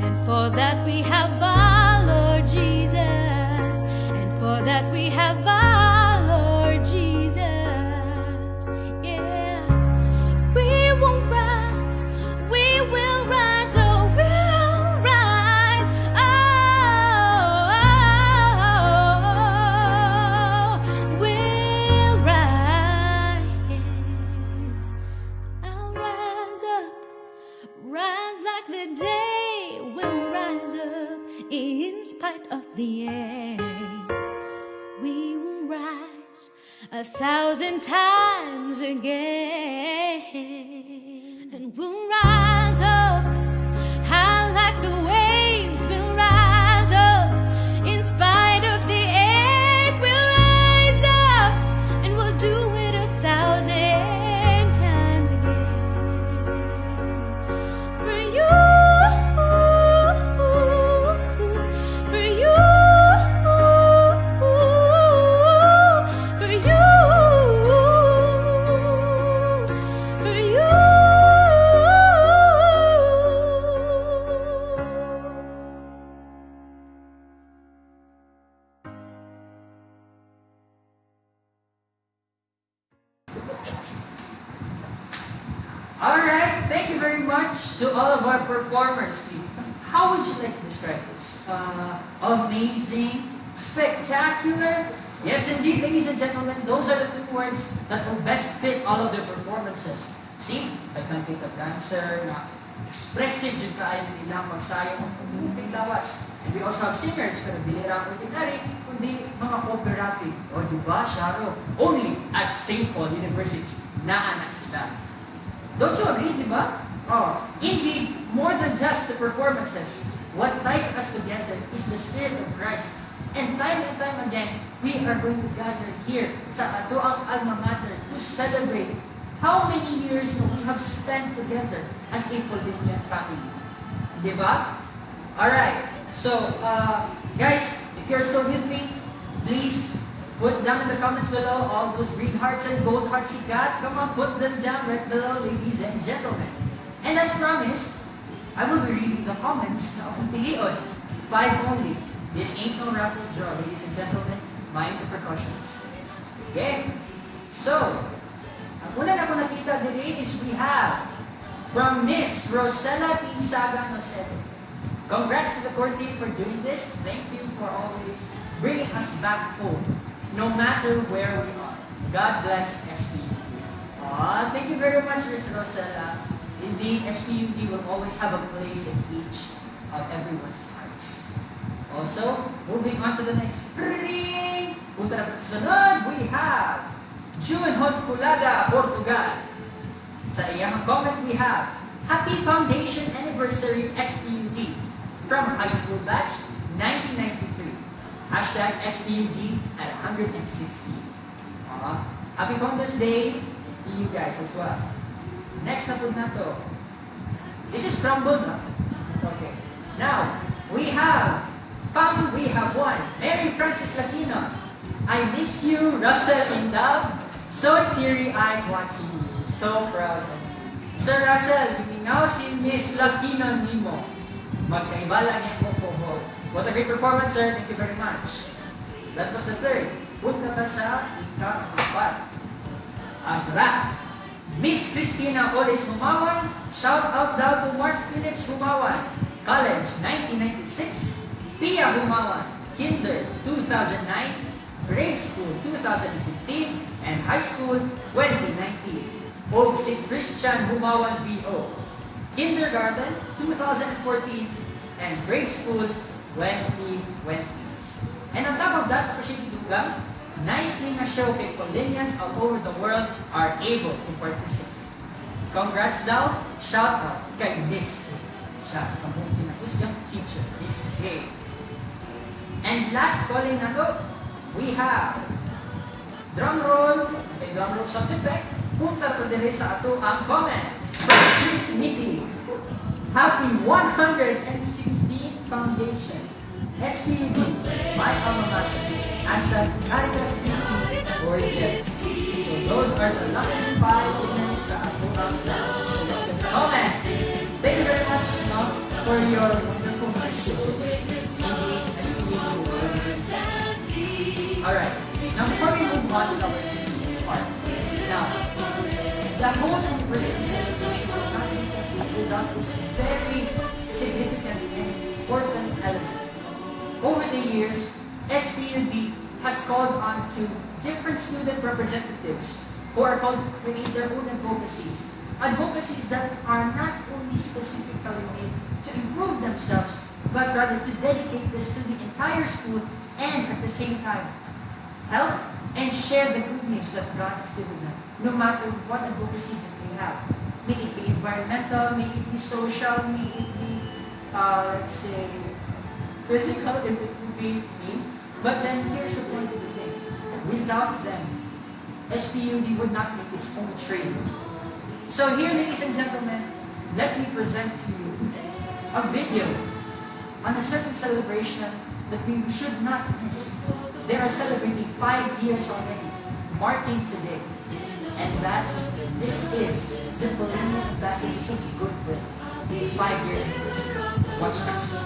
and for that we have our Lord Jesus, and for that we have our Lord Jesus. Yeah, we will rise, we will rise, oh, we'll rise, oh, we'll rise, yes. I'll rise up, rise like the day. We'll rise up in spite of the ache. We will rise 1,000 times again, and we'll rise up high like the waves. We'll rise up in spite of the ache. We'll rise up, and we'll do it 1,000 times again. For you, Alright, thank you very much to all of our performers. How would you like to describe this? Amazing, spectacular. Yes, indeed, ladies and gentlemen, those are the two words that will best fit all of their performances. See, I can take a dancer na expressive yung kaayon nila magsayang ng pagmuting lawas. And we also have singers, pero dili lang ordinary, kundi mga cooperative. O diba, Sharo? Only at St. Paul University, naanak sila. Don't you agree, diba? Oh, indeed, more than just the performances, what ties us together is the Spirit of Christ. And time again, we are going to gather here sa ato ang alma mater to celebrate how many years na we have spent together as a Paulinian family. Diba? Alright, so guys, if you're still with me, please put down in the comments below all those green hearts and gold hearts you got. Come on, put them down right below, ladies and gentlemen. And as promised, I will be reading the comments na akong pilion. 5 only. This ain't no raffle draw, ladies and gentlemen. Mind the precautions. Okay? So, ang una na ko nakita diri is we have from Miss Rosella T. Saga Nocete. Congrats to the core team for doing this. Thank you for always bringing us back home, no matter where we are. God bless SPUD. Thank you very much, Miss Rosella. Indeed, SPUD will always have a place in each of everyone's hearts. Also, moving on to the next ring. Punta na po sa sunod, we have June Hotculaga, Portugal. Sa iyang comment, we have Happy Foundation Anniversary SPUD from high school batch 1993. Hashtag SPUD at 160. Happy Founders Day to you guys as well. Next na po na to. This is crumbled. Okay. Now, we have one. Mary Francis Lakino. I miss you, Russell in love. So teary-eyed watching you. So proud of you. Sir Russell, now si Miss Lakino Nimo. Magkaibala niya po po. What a great performance, sir. Thank you very much. That was the third. Punta pa siya, ika-4. Ang rap. Miss Christina Olis Humawan. Shout out daw to Mark Phillips Humawan. College, 1996. Pia Humawan, Kinder, 2009, Grade School, 2015, and High School, 2019. Og si Christian Humawan B.O. Kindergarten, 2014, and Grade School, 2020. And on top of that, appreciate Dugang, nicely na show kay Paulinians all over the world are able to participate. Congrats daw, shout out kay Miss K. Siya, ang pinag-usgang teacher, Miss K. And last calling na to, we have drum roll, may drum roll sound effect. Punta to dire sa ato ang comment from Chris Nicky. Happy 116th Foundation, SPUD, my alma mater. Hashtag Caritas Christi Gorgeous. So those are the lucky 5 winners sa ato ang selected comments. Thank you very much for your wonderful messages. Indeed, alright, now before we move on to our next part, now, the whole Uninversity celebration will not be complete without this very significant and important element. Over the years, SPUD has called on to different student representatives who are called to create their own advocacies. Advocacies that are not only specifically made to improve themselves, but rather to dedicate this to the entire school and at the same time, help and share the good news that God has given them, no matter what advocacy that they have. May it be environmental, may it be social, may it be, let's say, physical, if it would be me. But then here's the point of the thing. Without them, SPUD would not make its own trade. So here, ladies and gentlemen, let me present to you a video on a certain celebration that we should not miss. They are celebrating 5 years already, marking today. And that this is the Paulinian Ambassadors of Goodwill, 5-year anniversary. Watch this.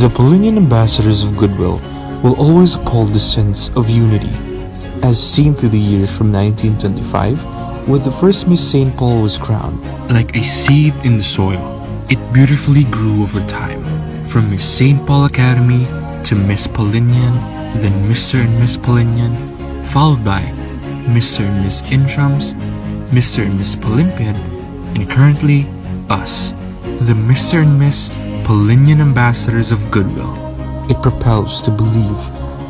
The Paulinian Ambassadors of Goodwill will always uphold the sense of unity as seen through the years from 1925, when the first Miss St. Paul was crowned. Like a seed in the soil, it beautifully grew over time, from Miss St. Paul Academy to Miss Polinian, then Mr. and Miss Polinian, followed by Mr. and Miss Intrams, Mr. and Miss Polympiad, and currently us, the Mr. and Miss Polinian Ambassadors of Goodwill. It propels to believe,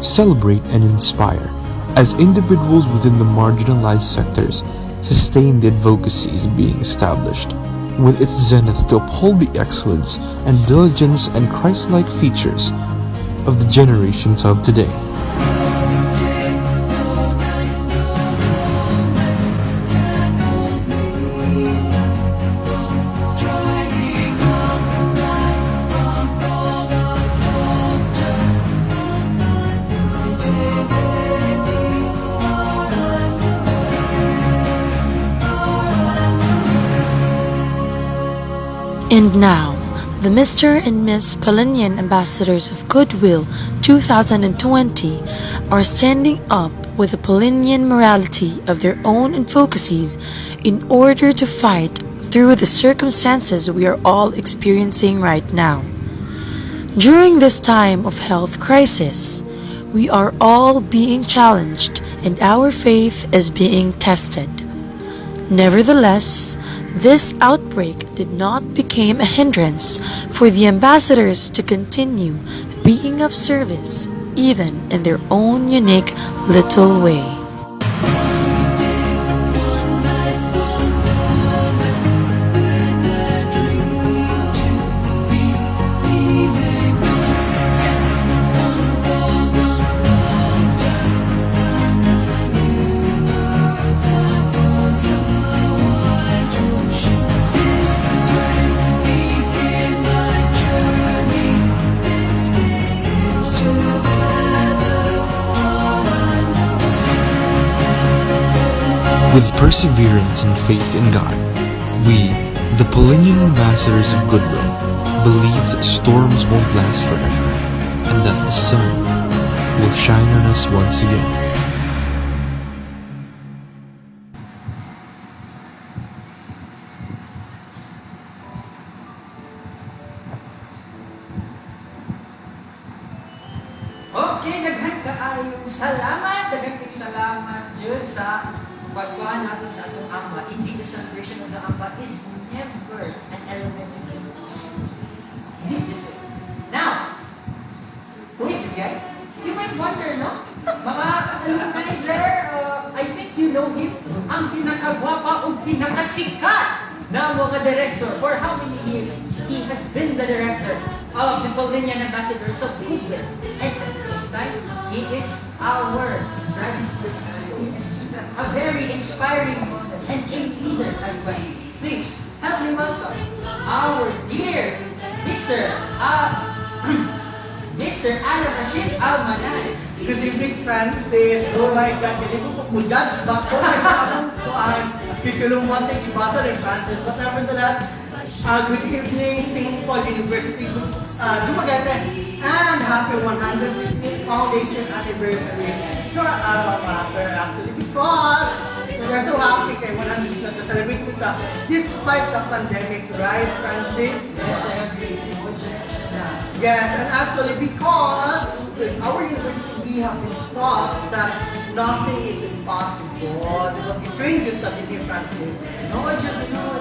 celebrate, and inspire as individuals within the marginalized sectors sustain the advocacies being established, with its zenith to uphold the excellence and diligence and Christ-like features of the generations of today. And now, the Mr. and Miss Polinian Ambassadors of Goodwill 2020 are standing up with the Polinian morality of their own advocacies in order to fight through the circumstances we are all experiencing right now. During this time of health crisis, we are all being challenged and our faith is being tested. Nevertheless, this outbreak did not become a hindrance for the ambassadors to continue being of service even in their own unique little way. With perseverance and faith in God, we, the Polinian Ambassadors of Goodwill, believe that storms won't last forever, and that the sun will shine on us once again. Okay, daghang kaayong salamat, Jud sa pagkuhan natin sa atong amba. Indeed, the celebration of the amba is never an element of the this way. Now, who is this guy? You might wonder, no? Mga alumni there, I think you know him. Ang pinakagwapa o pinakasikat na mga director. For how many years? He has been the director of the Polinian Ambassadors of Goodwill. And at the same time, he is our driving force. A very inspiring and a leader as well. Please, help me welcome our dear Mr. Mr. Alan Rashid Alumni. Good evening, friends. Oh my God, hindi ko judge back ko. I'm Pikulumwate Kibato and Francis. But nevertheless, good evening, St. Paul University, Dumaguete, and happy 116th Foundation Anniversary to our alma mater. Actually, because we're so happy kay 100 to celebrate with us despite the pandemic, right, Francis? Yes, I agree. Yes, and actually because in our university we have been taught that nothing is impossible. We train you to be Francis. No, I just know.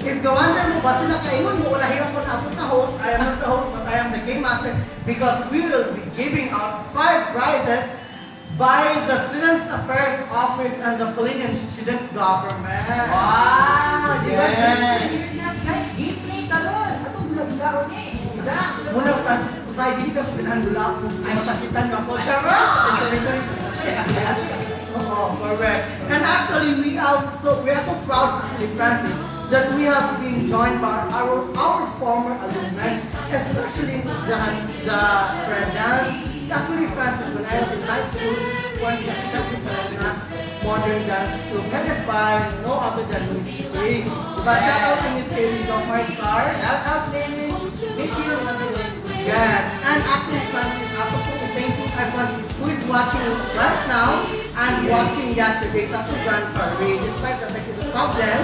If the wonder mo ba sila kaingon mo, wala hirap po na ako sa host, I am not the host, but I am the game master, because we will be giving out 5 prizes by the Students Affairs Office and the Polinian Student Government. Wow! Yes! Guys, give me talon! Atong bulag-bulag ni! Muna, Francis, usay din ka sa pinandula ko. Ay, masakitan ka po. Charot! Oh, correct. And actually, we are so proud, actually, Francis, that we have been joined by our former alumni, especially the president. Actually, Francis, when I was in high school, when we accepted modern dance to headed by no other than Miss Kay. But shout out to Miss Kay of my car. Shout out, Miss you, Yes, and actually, Francis, thank you everyone who is watching us right now. and watching yesterday sa Grand Parade. Despite the technical problem,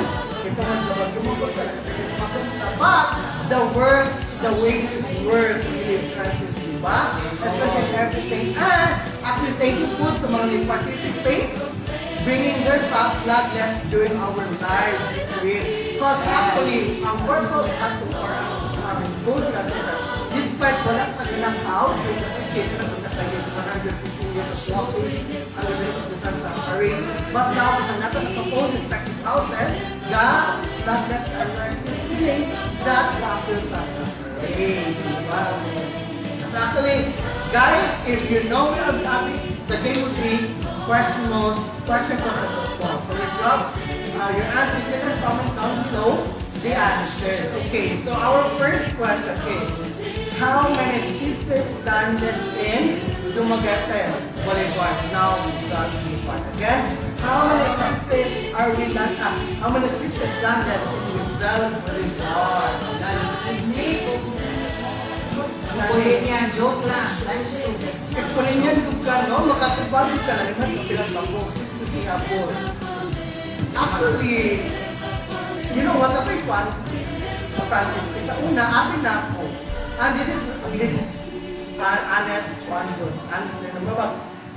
ito man naman sumugod sa technical problem, but the way it works really impresses, diba? Especially everything. And actually, thank you po sa mga nag-participate, bringing their bloodless during our live stream. Because actually, ang purpose at our goal natin, despite wala sa ilang house, yung na sa 150 years of walking, ang related to Santa Parade. But now, sa nasa nakapose in practice houses, bloodless are feeling that popular Santa Parade. Actually, guys, if you know your topic, the game will be question for the spot. So if you have your answers in the comments down below, the answers. Okay, so our first question is, how many sisters landed in Dumaguete Boulevard? Now we got the part again. How many sisters are we landed? How many sisters landed in Rizal Boulevard? That is me. Kulinya, joke lang. Kulinya, joke lang, no? Makatibagin ka na naman kapilang bako. Sisters hapon. Actually, you know what, ako'y fun sa Francis. Sa una, akin na ako. And this is honest one good.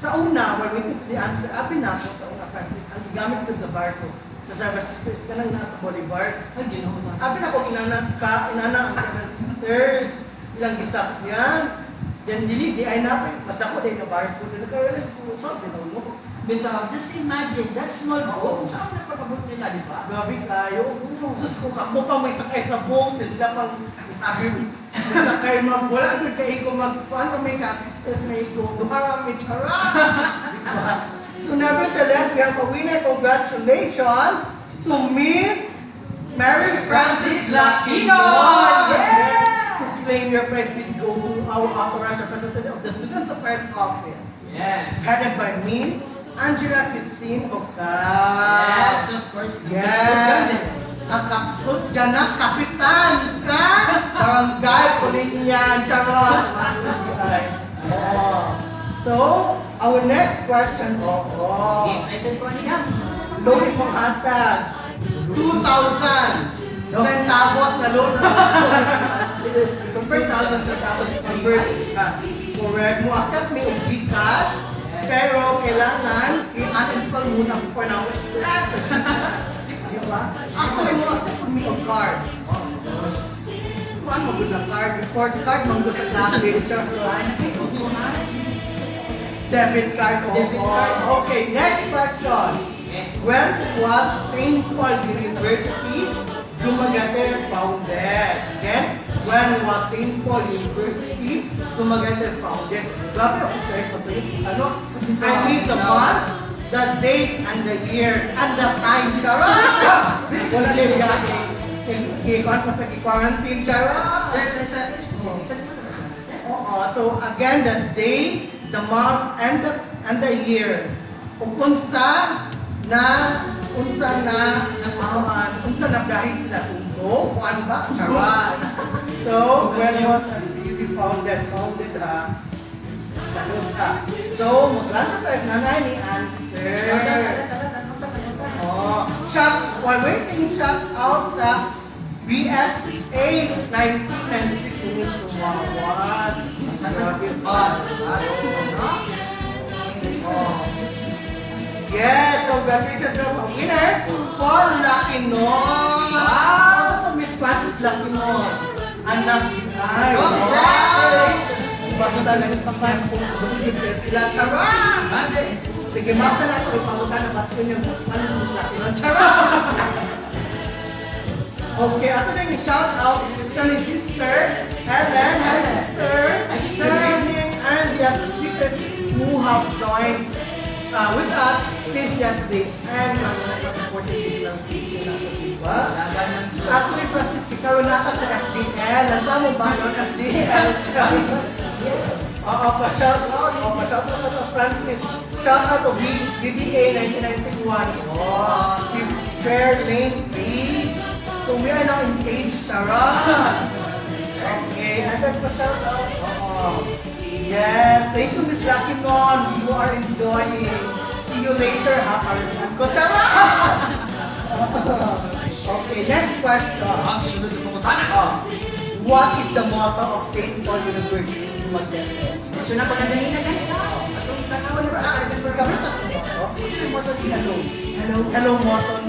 Sa una, when we took the answer, akin na ako sa una, Francis. Ang gamit ko the bar ko. Sa Cyber Sisters, ka nang nasa Boulevard. Akin ako, inana ang Cyber Sisters. Ilang gisap yan. Yan dili, di ay napay. Basta ko, dahil na bar ko. Nagkawalan ko. So, pinaulo. Just imagine, that small boat. Saan na pagkabot nila, di ba? Grabe kayo. Sus, kung ako pa may sakay sa boat, sila pang isabi, sakay wala doon kayo ko paano may ka-sisters, may iko, dumara, may chara. So nevertheless, we have a winner. Congratulations to Miss Mary Francis Lakino. Yes! To claim your prize, please go to our authorized representative of the Students Affairs Office. Yes. Headed by Miss Angela Christine Oka. Yes, of course. Yes. Kakapos dyan na, kapitan ka! Barangay, Kulinyan, charot! So, our next question, Excited ko niya. loaded mo ata, 2,000. Centavos na load. Convert 1,000 centavos, convert ka. Correct mo, accept me of Gcash, pero kailangan i-uninstall muna before na diba? Actually mo, accept me of card. Kuhaan mo good na card. Before the card, manggo sa classmate siya. Debit card. Okay, next question. When was St. Paul University Dumaguete founded? Again, when was St. Paul University Dumaguete founded? Grabe ako guys, ano? I need the month, the date, and the year, and the time. Charot! Wala siya gagawin. Kikon pa sa quarantine. Charot! So again, the date, the month, and the year. Kung unsa na dahil sila undo, kung ano ba? Charot! So, when was it founded? So, maglasa tayo na ni answer. While waiting, shout out sa BSA 1996 tumawan. Yes, congratulations to our winner, Paul Lakinon. Wow! Miss Francis Lakinon. Anak ay, basta lang sa pan kung sila charot. Sige, basta lang kung pangutan na basta yung Miss Lakinon. Charot! Okay, ato na yung shout out sa ni Sister Ellen. Hi, Sister. Good evening, and the other sisters who have joined with us since yesterday, and supporting lang diba? Actually, Francis, ikaw na ka sa FDL. Nanda mo ba yun, FDL? Pa-shout out. Pa-shout out sa Francis. Shout out to BBA 1991. Fair Lane 3. So we are now engaged, Sarah. Okay, and then pa-shout out. Yes, thank you, Miss Lakinon. You are enjoying. See you later, ha? Okay, next question. What is the motto of St. Paul University? Sunod ko na ganina guys, ha? Atong tanawan na Hello, motto.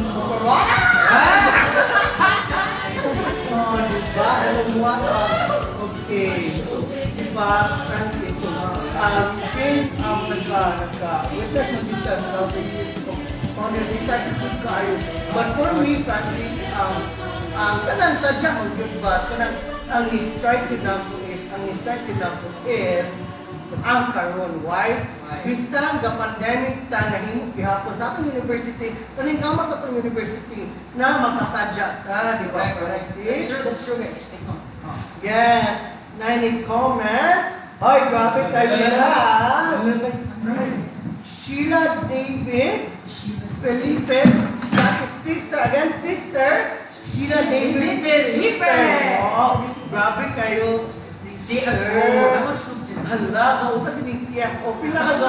Oh, diba? Hello, motto. Okay. Diba, Francis? Since nagka-witness mo dito sa research po kayo. But for me, Francis, kanang sadya mo yun ba? Kanang ang strike is ang karon. Why? Bisan ga pandemic ta nahimo gihapon sa atong university, kaning kama sa atong university na makasadya ka, di ba? That's true guys. Yes. Na comment. Hoy, grabe kayo na. Sheila David, Felipe, sister, again sister, Sheila David Felipe. Oh, grabe kayo. Hala, kausap ni siya. O, pila ka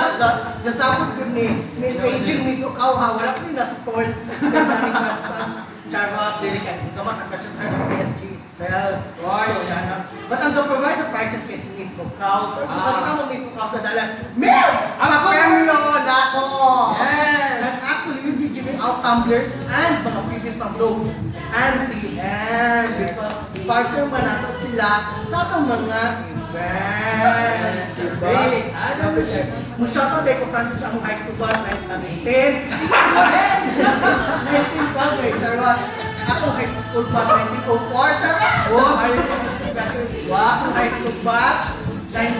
nasapot ko ni paging miss o kaw ha. Wala ko ni na-support. Daming basta. Charot, delicate. Ito man, nagkasyon tayo ng PSG. But ang provide sa prices kay si Miss Cow. So, kung ka mo Miss Cow sa dalan, Miss! Premyo na ako! Yes! And actually, we'll be giving out tumblers and mga previous pablos. And PM. Because partner man natin sila sa itong mga events. Diba? Masyado tayo ko Francis ang high school ba? 19. 19 pa, may charot. Ako high school ba? 1904. Charot! Wow! High school ba? In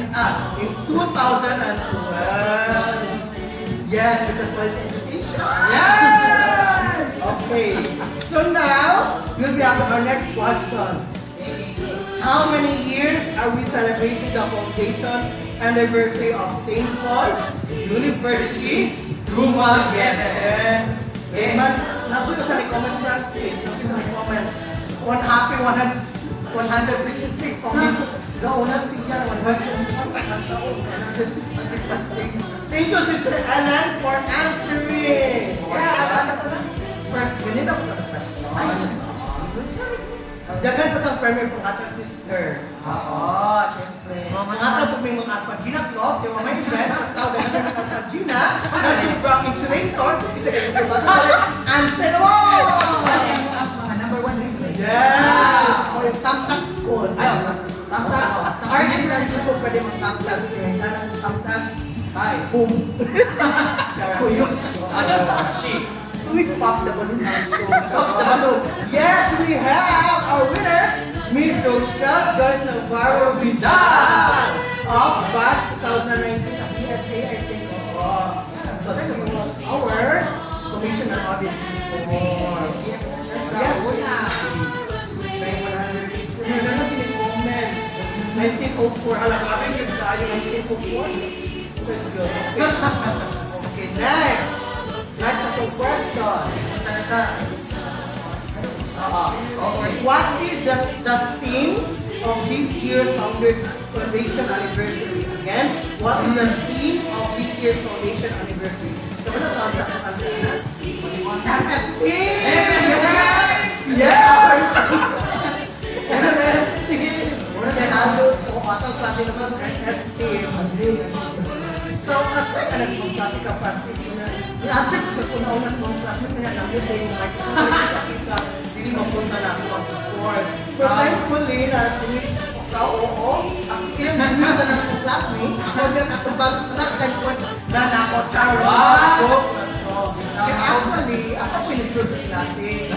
2012. Yes, because quality education. Yes! Okay. So now, we'll be having our next question. How many years are we celebrating the foundation anniversary of St. Paul University, Dumaguete? Naku yung sa comment Francis. Naku yung sa comment. One happy 166 from me. Gaunang siya, 166. Thank you, Sister Ellen, for answering. First, ganito ko na question. Dagan pa itong premier pong atang sister. Oo, syempre. Mga atang po may mga Alpagina Club, yung mga may friends, sa tao dagan na Alpagina, na si Brock Insulator, kita kayo sa bata, answer mo! Number 1 reason. Yeah! O yung tamtak ko. Tamtak. Sa RM na rin po pwede mong tamtak. Tamtak. Hi. Boom. Kuyos. She. Please pop the balloon and show. Yes, we have our winner, Miss Rochelle Joyce Navarro Vidal of batch 2019 of PSA, I think. So she was our commission and audit before. Yes, comment. 1904. Alagawin yung tayo 1904. Let's go. Okay, next. Next na itong question. What is the theme of this year's Foundation Anniversary? Again, what is the theme of this year's Foundation Anniversary? Sabi na lang sa So, after ka nag-classic ka, Francis, i-answer ko kung nauna sa mga classmate na namin sa yung microphone ka, hindi mapunta na ako mag-support. But thankfully, na sinip ka, oo, ang ilang minute na ng classmate, ako din at time point na nako, charot. Kaya actually, ako pinisur sa klase.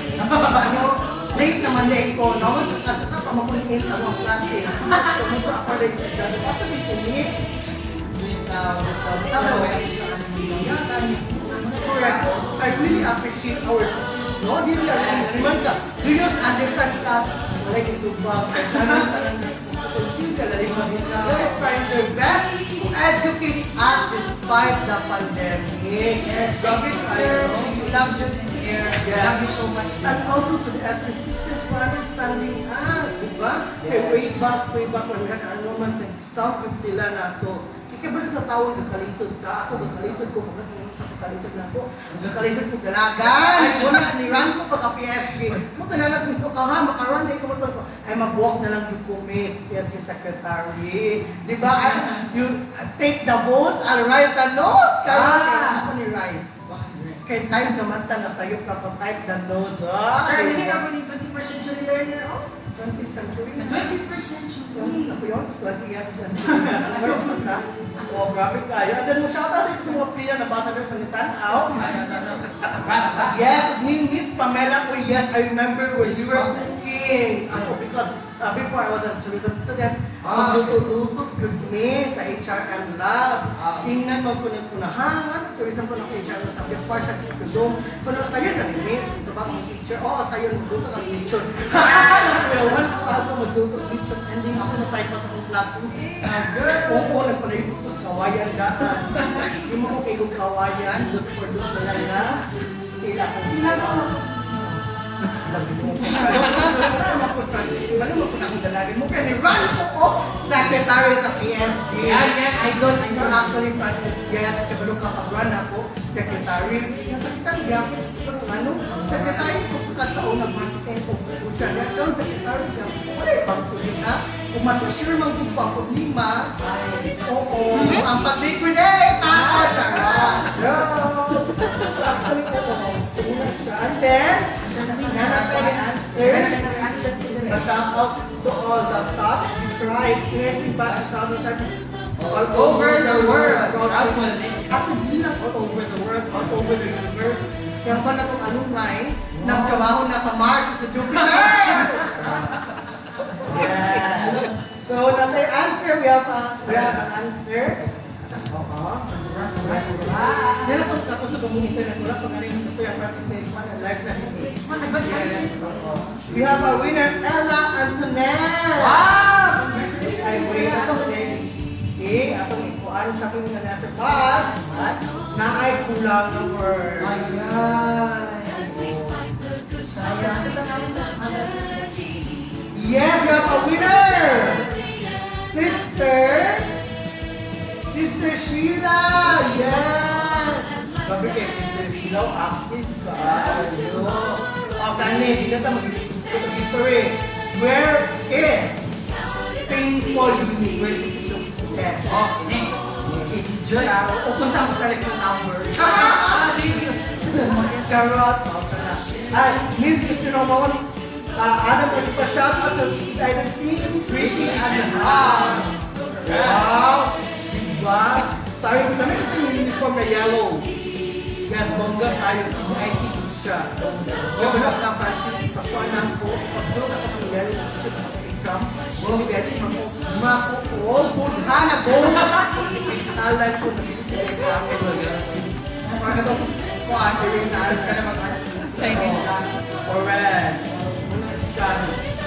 Late naman na ko, naman sa klase, ako makulitin sa mga klase. Tumutro ako rin sa klase. Ako din kumit. Correct. I really appreciate our no, do you just understand that like it's so fun. They're trying their best to educate us despite the pandemic. Yes, thank you, sir. We love you in here. Love you so much. And also to the SP sisters for understanding us, diba? Way back when we had our moment and stuff with sila na to Kikibalik sa tawag, gagkalisod ka. Ako, gagkalisod ko. Pagkatingin sa gagkalisod na ako. Gagkalisod ko dalagan. Wala, niran ko pagka-PSG. Magkanalag gusto ka ha, makaroon din ko ko. Ay, mag-walk na lang yung kumis, PSG secretary. Di ba? You take the votes, I'll write the notes. Karoon, ako ni write. Kaya time naman na sa'yo prototype the notes. Sir, hindi ako ni 21st century learner, oh. 20th century? 21st century. Ako yun, 20th century. Meron pa na? Oh, grabe kayo. And then, shoutout dito sa mga Pilihan ambassadors ng Tanaw. Yes, Miss Pamela ko, yes, I remember when you were cooking. Ako, because before I was a tourism student, magluto-luto good me sa HRM lab. Tingnan mo ko punahan, tourism ko ng HRM lab. Yung part sa Kikudong. Pero sa'yo na ni Miss, ito ba ang teacher? Oo, sa'yo magluto ng teacher. Wala ko ako magluto ng teacher. Ending ako na side pa sa kong classroom. Oo, nagpalay-luto sa kawayan gata. Yung mga kaigong kawayan, dos for dos na lang na. Tila ko. Wala mo po na akong dalagin mo. Kaya ni-run ko secretary sa PSG. I don't actually practice. Yes, kabalo ka pag-run ako, secretary. Nasakitan niya ako. Ano? Secretary ko sa taon nag-marketing ko. Siya, so secretary siya. Wala ibang tuloy na. Kung matusure mang kumpang ko 5, oo, ang pag-liquidate! Ako, charot! Actually ko una siya. And then, nanapay ni answer. Shout out to all the top. Tried 20 batch all over the world. Ako bilang all over the world, all over the universe. Kaya ba na itong alumni, nagtrabaho na sa Mars, sa Jupiter! Yeah. So, natay answer, we have an answer. Yan ako sa community na tulad pag ano yung gusto yung practice na live na hindi. We have a winner, Ella Antonelle! Wow! Ay, wait, atong okay, atong ikuan siya kung nga nasa part na ay kulang ng word. Yes, we have a winner! Sister Sheila! Yes! Sabi kay Sister Sheila, active ka. O, kani, hindi na ito mag-history. Where is St. Paul University of Yes. Okay. O kung saan ko talaga yung number. Charot. Miss Gusto naman, Adam, shout out to the team, Pretty and Hot. Wow! Diba? Tayo kami kasi yung uniform na yellow. Yes, bongga tayo. IT siya. Yung wala ka practice sa kuanan ko. Pagduro na kasi yung yellow. Exam. Bong gati mako. Oh, budha na go! Alay ko na bibigay kami. Mga katong kuan, rin na Chinese. Correct.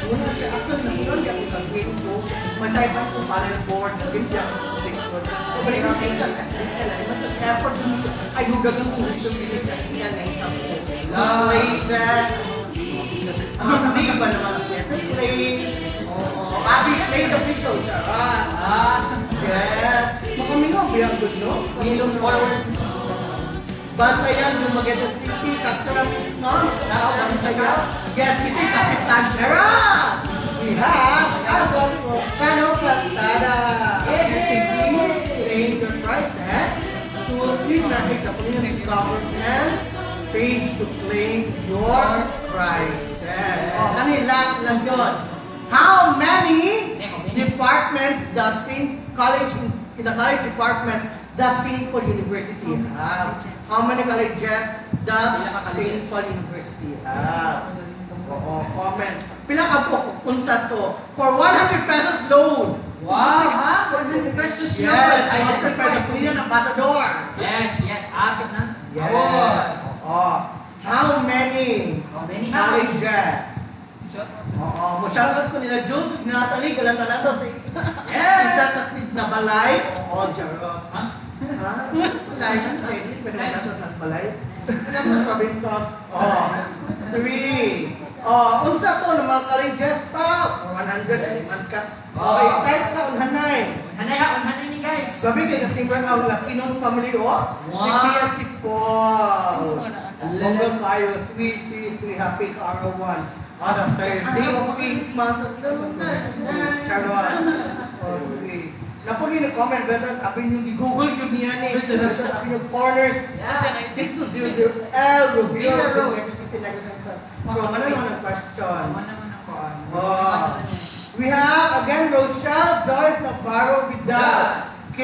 Muna siya. Actually, namunan niya kung nag-win ko. Masaypan ko pala yung board. Hindi ako nag-win. Balik ko kita. Effort dito. Ay, hugagang kung gusto bilis na niya na isang ko. Play that. Play ba naman? Play. Abi, play the people. Yes. Makamingaw ba yung good, no? Ilong forward. Bantayan, Dumaguete City, Castrol, no? Bantayan. Yes, we say Kapitan Shera. We have Cano Plantada. Yes, indeed. Your price, to please not take the opinion of government pays to claim your price. Yes. Kanila lang yun. How many departments does St. College, in the college department, does St. Paul University have? How many colleges does St. Paul University have? Oo, comment. Pila ka po kung sa to? For 100 pesos loan. Wow, ha? 100 pesos loan. Yes, 100 pesos Pilihan ambassador. Yes, apit na. Yes. Oo. How many colleges? Oo, masyadot ko nila Jules, Natalie, galang-galang daw sa isa kasi na balay. Oo, charot. Ha? Balay, pwede mo natas ng balay. Natas provinces. Oo. 3. Unsa to ng mga colleges pa? For 100 man ka. Okay, type ka unhanay. Unhanay ni guys. Sabi kay katimber ang Lakinon family Si Pia si Paul. Mongol kayo, sweet, happy ka arawan. On the third day of Christmas. Charwan. Okay. Napuli na comment, better sabi nyo, i-google yun niya ni. Better sabi nyo, corners. 6200L, Rubio. Pero mana naman ang question? We have again Rochelle Joyce Navarro Vidal, K,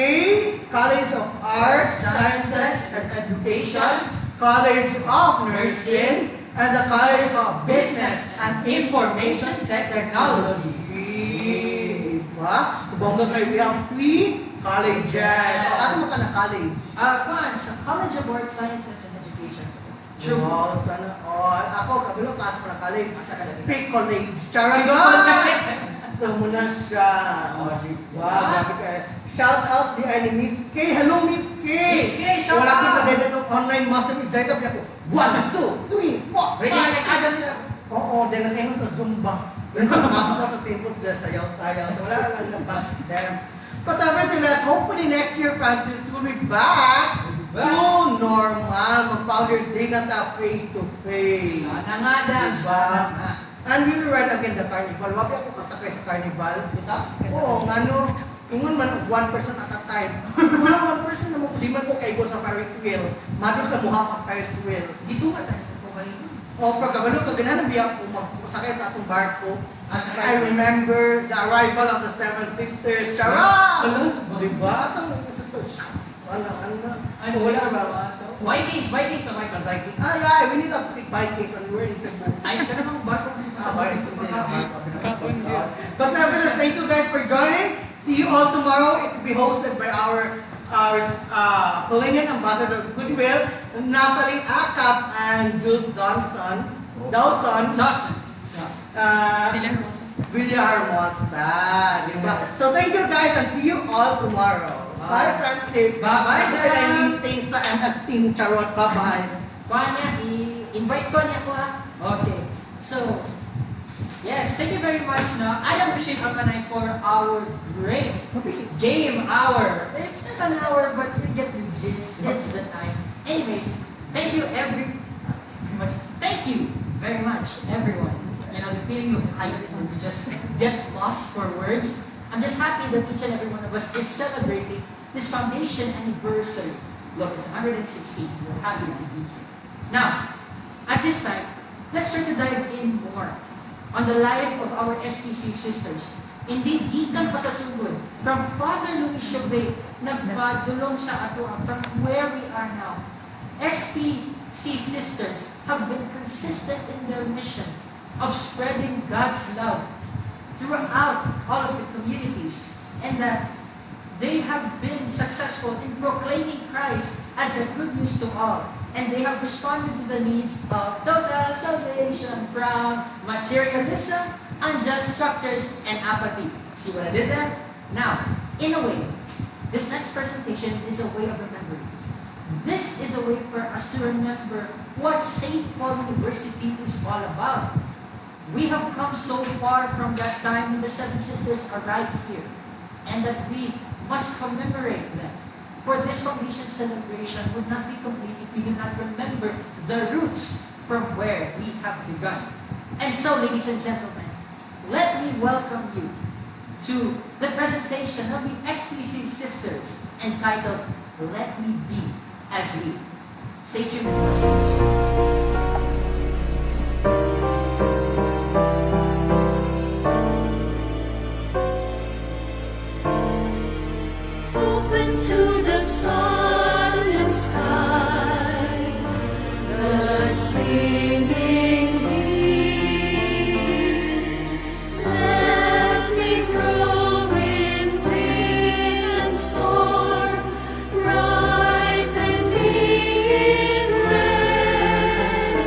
College of Arts, Sciences and Education, College of Nursing, and the College of Business and Information Technology. Diba? Kubongga kayo, we have 3 colleges. Ano ka na college? Sa College of Arts, Sciences and Education. True. Wow, sana all. Ako, kabilong class mo na college. Pre-college. Charago! So, muna siya. Diba? Grabe kayo. Shout out di ay ni Miss K. Hello, Miss K! Miss K, shout out! Wala kita rin itong online master excited niya ko. 1, 2, 3, 4, 5, Ready na guys, Adam niya. Oo, din na tayo sa Zumba. Masok ko sa simples dahil sayaw-sayaw. So, wala lang ng box them. But nevertheless, hopefully next year, Francis will be back to normal. Mag-Founders Day na ta face-to-face. Sana nga, Dam. Sana nga. And we will ride again the carnival. Wag ako kasakay sa carnival. Oo, ngano, ingon man 1 person at a time. Mga 1 person na mo, liman ko kay go sa Ferris wheel. Madro sa muha pa Ferris wheel. Dito ka tayo. O, pagkabalo ka ganun, biyak ko magsakay sa atong barko. I remember the arrival of the 7 Sisters. Charot! Diba? Ano? Wala ba? Vikings sa Vikings. Vikings. Yeah, we need to take Vikings when we were in Cebu. Ay, ka namang barko sa But nevertheless, thank you guys for joining. See you all tomorrow. It will be hosted by our Polinian Ambassador of Goodwill, Natalie Akap and Jules Dawson. Villahermosa. Diba? So thank you guys and see you all tomorrow. Bye, Francis. Bye-bye, Bye. Meeting sa MS Team Charot. Bye-bye. I-invite ko niya ko Okay. So, yes, thank you very much. I appreciate Alumni for our great game hour. It's not an hour, but you get the gist. It's the time. Anyways, thank you Thank you very much, everyone. You know, the feeling of hype when you just get lost for words. I'm just happy that each and every one of us is celebrating this foundation anniversary. Look, it's 116. We're happy to be here. Now, at this time, let's try to dive in more on the life of our SPC sisters. Indeed, gikan pa sa sugod, from Father Luis Siobay, nagpadulong sa ato from where we are now. SPC sisters have been consistent in their mission of spreading God's love throughout all of the communities, and that they have been successful in proclaiming Christ as the good news to all, and they have responded to the needs of total salvation from materialism, unjust structures, and apathy. See what I did there? Now, in a way, this next presentation is a way of remembering. This is a way for us to remember what St. Paul University is all about. We have come so far from that time when the 7 Sisters are right here, and that we must commemorate them. For this foundation celebration would not be complete if we do not remember the roots from where we have begun. And so, ladies and gentlemen, let me welcome you to the presentation of the SPC Sisters entitled, Let Me Be As We. Stay tuned, please. Open to the sun and sky, the singing breeze. Let me grow in wind and storm, ripen me in rain.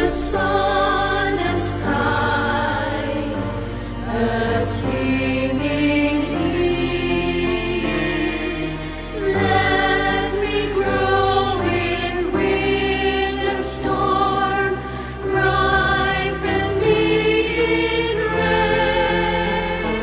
sun and sky, the singing heat. Let me grow in wind and storm, ripen me in rain.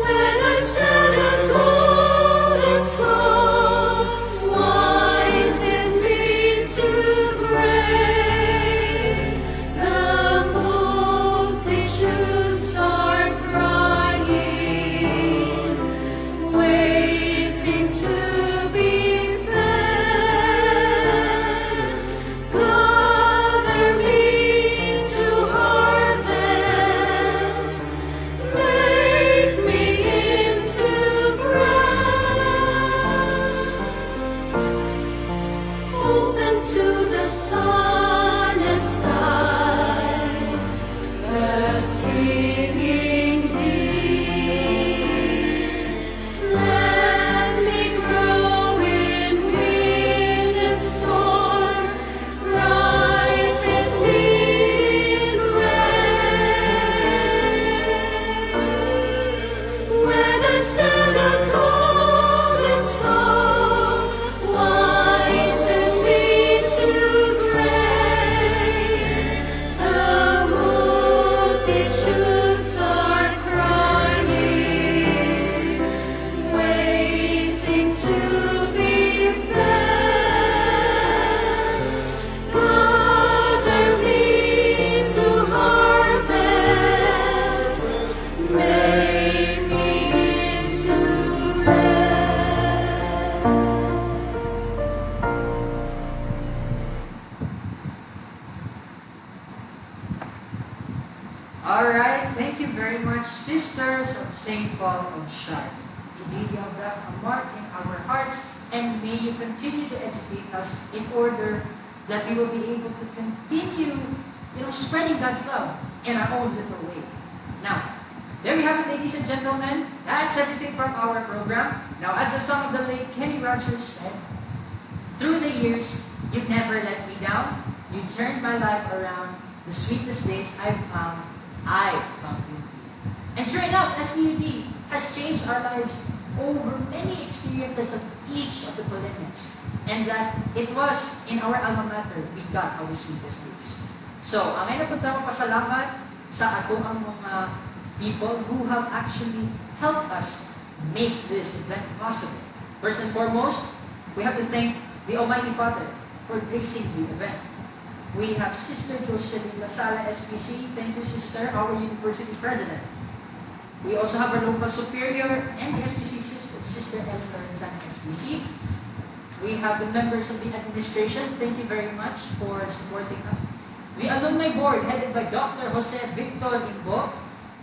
When I stand at golden tall, whiten me to gray. The multitudes are crying, waiting to be fed. Gather me to harvest, make me into bread. Open to the sun and sky, the singing heat. Let me grow in wind and storm, ripen me in rain. When I stand at golden tall, whiten me to gray. The multitudes are crying, waiting to be fed. Gather me to harvest, make me into bread. Alright, thank you very much, Sisters of St. Paul of Shire. Indeed, you have left a mark in our hearts, and may you continue to educate us in order that we will be able to continue, spreading God's love in our own little way. Now, there we have it, ladies and gentlemen. That's everything from our program. Now, as the song of the late Kenny Rogers said, through the years, you've never let me down. You turned my life around. The sweetest days I found in you. And sure enough, SPUD has changed our lives over many experiences of each of the Polinians. And that it was in our alma mater we got our sweetest days. So, ang ngayon na punta ko pasalamat sa ato ang mga people who have actually helped us make this event possible. First and foremost, we have to thank the Almighty Father for gracing the event. We have Sister Jocelyn Lasala, SPC. Thank you, Sister, our University President. We also have our local superior and the SPC sisters, Sister Eleanor Zan, SPC. We have the members of the administration. Thank you very much for supporting us. The Alumni Board, headed by Dr. Jose Victor Imbo,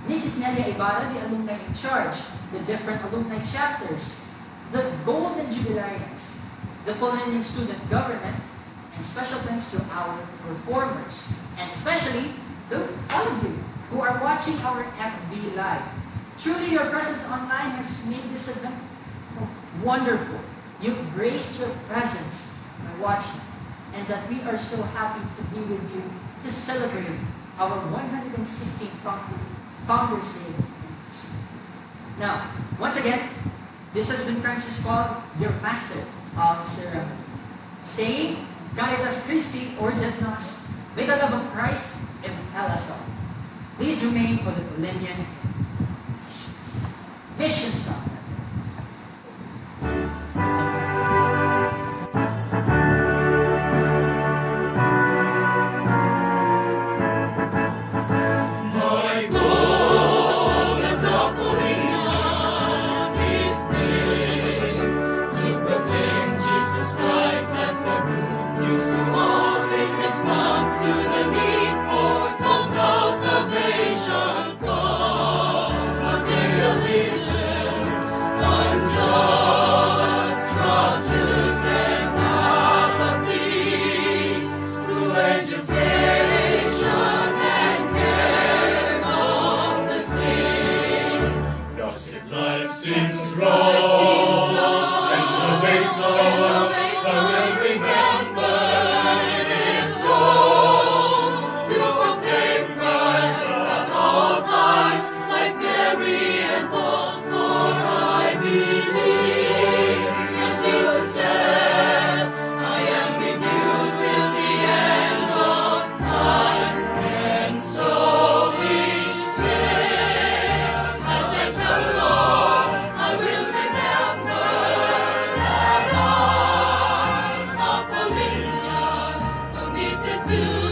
Mrs. Nelia Ibarra, the alumni in charge, the different alumni chapters, the Golden Jubilarians, the Polinian Student Government, and special thanks to our performers, and especially to all of you who are watching our FB Live. Truly, your presence online has made this event wonderful. You've graced your presence by watching, and that we are so happy to be with you to celebrate our 116th Founders Day. Now, once again, this has been Francis Paul, your Master of Ceremony, saying, Caritas Christi urget nos, may the love of Christ impel us all. Please remain for the Polinian mission song. My goal as a Polinian is this, to proclaim Jesus Christ as the good news to all in response to the need for total salvation from materialism to